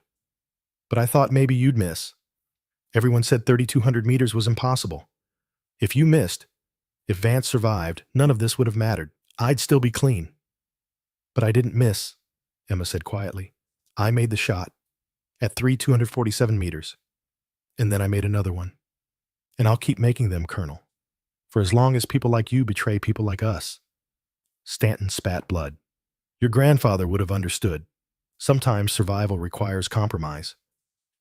But I thought maybe you'd miss. Everyone said 3,200 meters was impossible. If you missed, if Vance survived, none of this would have mattered. I'd still be clean. But I didn't miss, Emma said quietly. I made the shot at 3,247 meters. And then I made another one. And I'll keep making them, Colonel, for as long as people like you betray people like us. Stanton spat blood. Your grandfather would have understood. Sometimes survival requires compromise.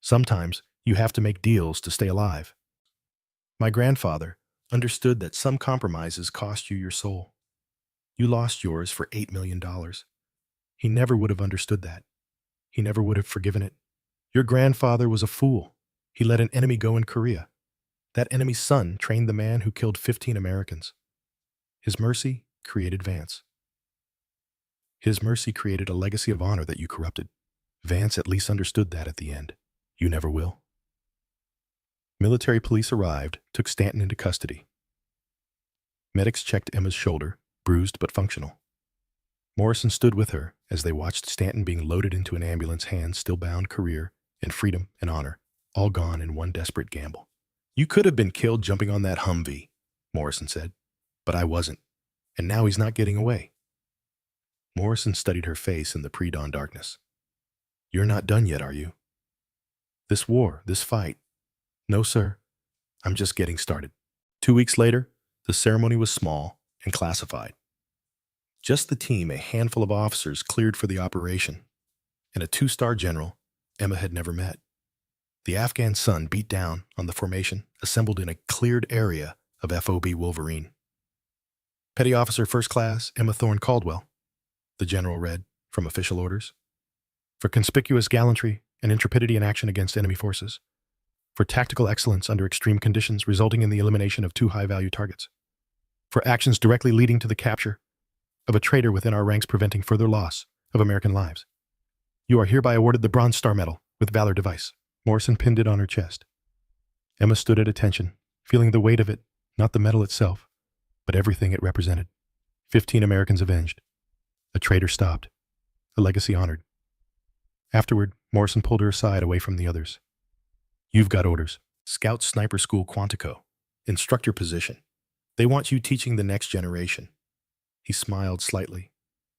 Sometimes you have to make deals to stay alive. My grandfather understood that some compromises cost you your soul. You lost yours for $8 million. He never would have understood that. He never would have forgiven it. Your grandfather was a fool. He let an enemy go in Korea. That enemy's son trained the man who killed 15 Americans. His mercy created Vance. His mercy created a legacy of honor that you corrupted. Vance at least understood that at the end. You never will. Military police arrived, took Stanton into custody. Medics checked Emma's shoulder, bruised but functional. Morrison stood with her as they watched Stanton being loaded into an ambulance, hands still bound, career and freedom and honor, all gone in one desperate gamble. You could have been killed jumping on that Humvee, Morrison said, but I wasn't, and now he's not getting away. Morrison studied her face in the pre-dawn darkness. You're not done yet, are you? This war, this fight. No, sir. I'm just getting started. 2 weeks later, the ceremony was small and classified. Just the team, a handful of officers cleared for the operation, and a 2-star general Emma had never met. The Afghan sun beat down on the formation assembled in a cleared area of FOB Wolverine. Petty Officer First Class Emma Thorne Caldwell, the general read from official orders, for conspicuous gallantry and intrepidity in action against enemy forces, for tactical excellence under extreme conditions resulting in the elimination of 2 high-value targets, for actions directly leading to the capture of a traitor within our ranks preventing further loss of American lives. You are hereby awarded the Bronze Star Medal with Valor Device. Morrison pinned it on her chest. Emma stood at attention, feeling the weight of it, not the medal itself, but everything it represented. 15 Americans avenged. A traitor stopped. A legacy honored. Afterward, Morrison pulled her aside away from the others. You've got orders. Scout Sniper School Quantico. Instructor position. They want you teaching the next generation. He smiled slightly.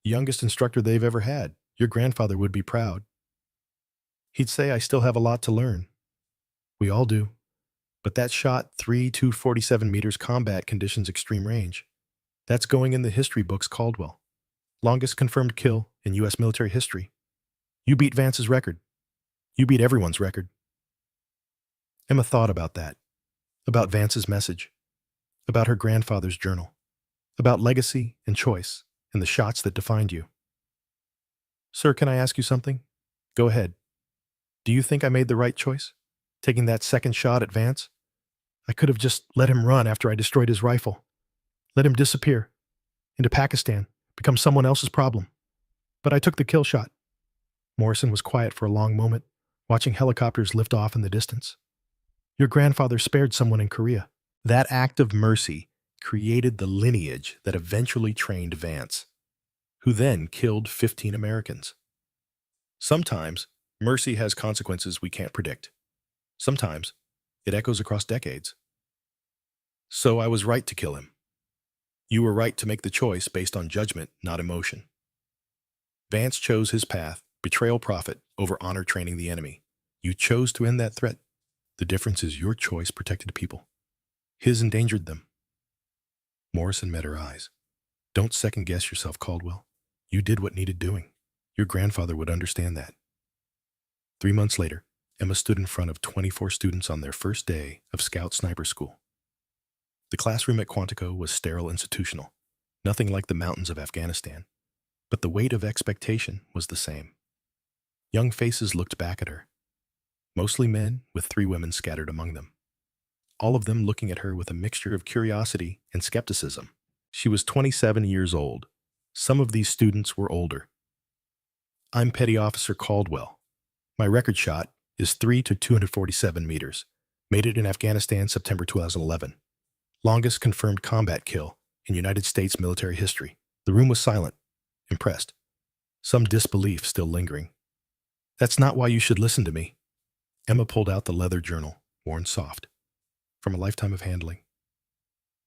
Youngest instructor they've ever had. Your grandfather would be proud. He'd say I still have a lot to learn. We all do. But that shot 247 meters combat conditions extreme range. That's going in the history books, Caldwell. Longest confirmed kill in U.S. military history. You beat Vance's record. You beat everyone's record. Emma thought about that. About Vance's message. About her grandfather's journal. About legacy and choice and the shots that defined you. Sir, can I ask you something? Go ahead. Do you think I made the right choice? Taking that second shot at Vance? I could have just let him run after I destroyed his rifle. Let him disappear. Into Pakistan. Become someone else's problem. But I took the kill shot. Morrison was quiet for a long moment, watching helicopters lift off in the distance. Your grandfather spared someone in Korea. That act of mercy created the lineage that eventually trained Vance, who then killed 15 Americans. Sometimes, mercy has consequences we can't predict. Sometimes, it echoes across decades. So I was right to kill him. You were right to make the choice based on judgment, not emotion. Vance chose his path, betrayal profit, over honor training the enemy. You chose to end that threat. The difference is your choice protected people. His endangered them. Morrison met her eyes. Don't second-guess yourself, Caldwell. You did what needed doing. Your grandfather would understand that. 3 months later, Emma stood in front of 24 students on their first day of Scout Sniper School. The classroom at Quantico was sterile institutional, nothing like the mountains of Afghanistan, but the weight of expectation was the same. Young faces looked back at her, mostly men with 3 women scattered among them, all of them looking at her with a mixture of curiosity and skepticism. She was 27 years old. Some of these students were older. I'm Petty Officer Caldwell. My record shot is 247 meters. Made it in Afghanistan, September 2011. Longest confirmed combat kill in United States military history. The room was silent, impressed. Some disbelief still lingering. That's not why you should listen to me. Emma pulled out the leather journal, worn soft, from a lifetime of handling.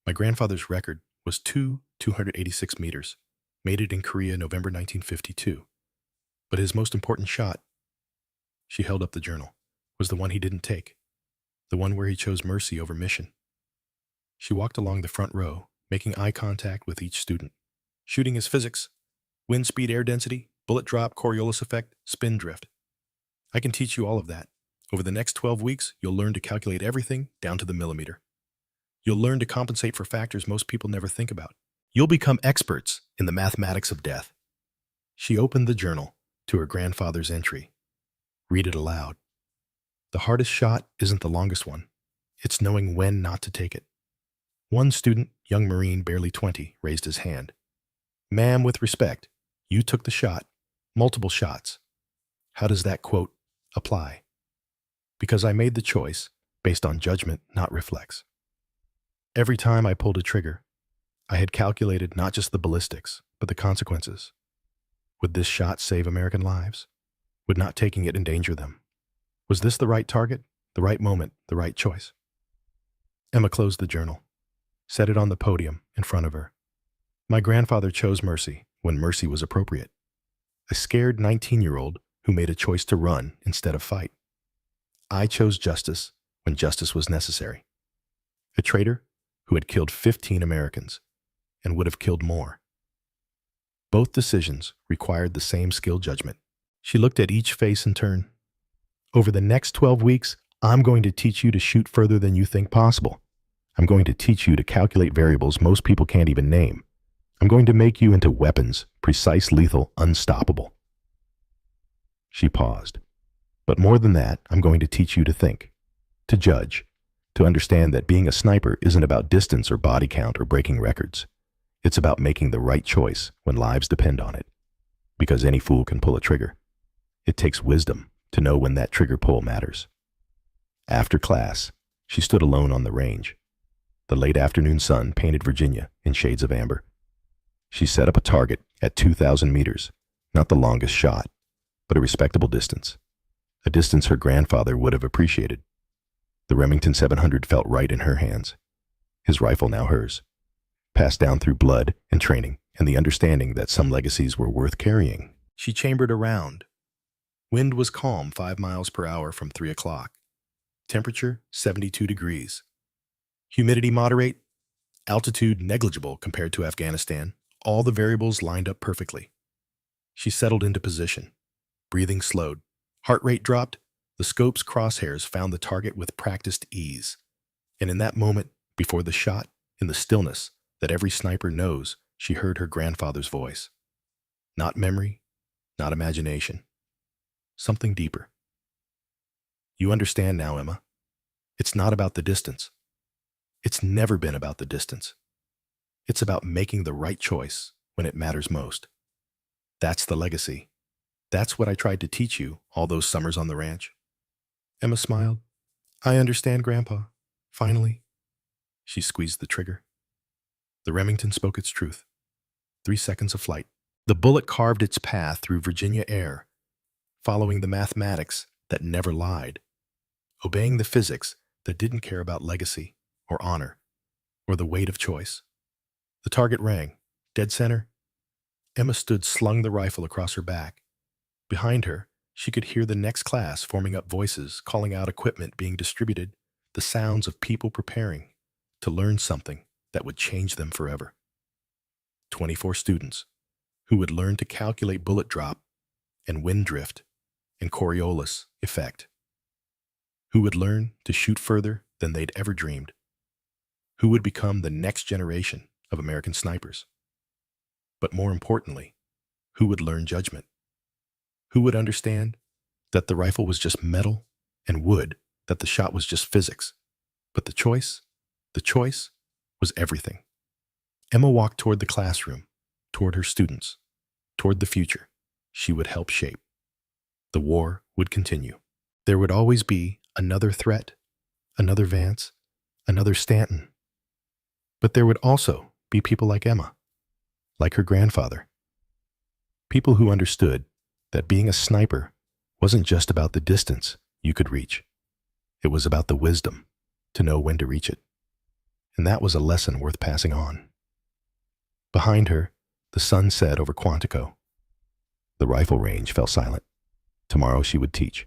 My grandfather's record was 286 meters. Made it in Korea, November 1952. But his most important shot, she held up the journal, was the one he didn't take. The one where he chose mercy over mission. She walked along the front row, making eye contact with each student. Shooting is physics. Wind speed, air density, bullet drop, Coriolis effect, spin drift. I can teach you all of that. Over the next 12 weeks, you'll learn to calculate everything down to the millimeter. You'll learn to compensate for factors most people never think about. You'll become experts in the mathematics of death. She opened the journal to her grandfather's entry. Read it aloud. The hardest shot isn't the longest one. It's knowing when not to take it. One student young Marine, barely 20, raised his hand. "Ma'am, with respect, you took the shot. Multiple shots. How does that quote apply?" "Because I made the choice based on judgment, not reflex. Every time I pulled a trigger, I had calculated not just the ballistics, but the consequences. Would this shot save American lives? Would not taking it endanger them? Was this the right target, the right moment, the right choice?" Emma closed the journal, set it on the podium in front of her. "My grandfather chose mercy when mercy was appropriate. A scared 19-year-old who made a choice to run instead of fight. I chose justice when justice was necessary. A traitor who had killed 15 Americans and would have killed more. Both decisions required the same skill judgment." She looked at each face in turn. "Over the next 12 weeks, I'm going to teach you to shoot further than you think possible. I'm going to teach you to calculate variables most people can't even name. I'm going to make you into weapons, precise, lethal, unstoppable." She paused. "But more than that, I'm going to teach you to think, to judge, to understand that being a sniper isn't about distance or body count or breaking records. It's about making the right choice when lives depend on it. Because any fool can pull a trigger. It takes wisdom to know when that trigger pull matters." After class, she stood alone on the range. The late afternoon sun painted Virginia in shades of amber. She set up a target at 2,000 meters, not the longest shot, but a respectable distance, a distance her grandfather would have appreciated. The Remington 700 felt right in her hands, his rifle now hers, passed down through blood and training and the understanding that some legacies were worth carrying. She chambered around. Wind was calm 5 miles per hour from 3 o'clock. Temperature 72 degrees. Humidity moderate. Altitude negligible compared to Afghanistan. All the variables lined up perfectly. She settled into position. Breathing slowed. Heart rate dropped. The scope's crosshairs found the target with practiced ease. And in that moment, before the shot, in the stillness that every sniper knows, she heard her grandfather's voice. Not memory, not imagination. Something deeper. "You understand now, Emma. It's not about the distance. It's never been about the distance. It's about making the right choice when it matters most. That's the legacy. That's what I tried to teach you all those summers on the ranch." Emma smiled. "I understand, Grandpa. Finally." She squeezed the trigger. The Remington spoke its truth. 3 seconds of flight. The bullet carved its path through Virginia air, following the mathematics that never lied, obeying the physics that didn't care about legacy or honor or the weight of choice. The target rang, dead center. Emma stood, slung the rifle across her back. Behind her, she could hear the next class forming up voices, calling out equipment being distributed, the sounds of people preparing to learn something that would change them forever. 24 students who would learn to calculate bullet drop and wind drift and Coriolis effect, who would learn to shoot further than they'd ever dreamed, who would become the next generation of American snipers. But more importantly, who would learn judgment, who would understand that the rifle was just metal and wood, that the shot was just physics. But the choice was everything. Emma walked toward the classroom, toward her students, toward the future she would help shape. The war would continue. There would always be another threat, another Vance, another Stanton. But there would also be people like Emma, like her grandfather. People who understood that being a sniper wasn't just about the distance you could reach. It was about the wisdom to know when to reach it. And that was a lesson worth passing on. Behind her, the sun set over Quantico. The rifle range fell silent. Tomorrow she would teach.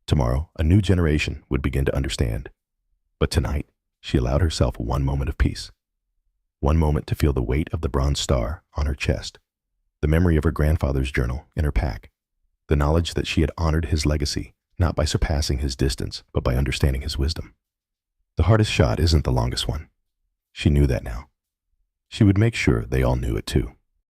Tomorrow, a new generation would begin to understand. But tonight, she allowed herself one moment of peace. One moment to feel the weight of the bronze star on her chest, the memory of her grandfather's journal in her pack, the knowledge that she had honored his legacy, not by surpassing his distance, but by understanding his wisdom. The hardest shot isn't the longest one. She knew that now. She would make sure they all knew it too.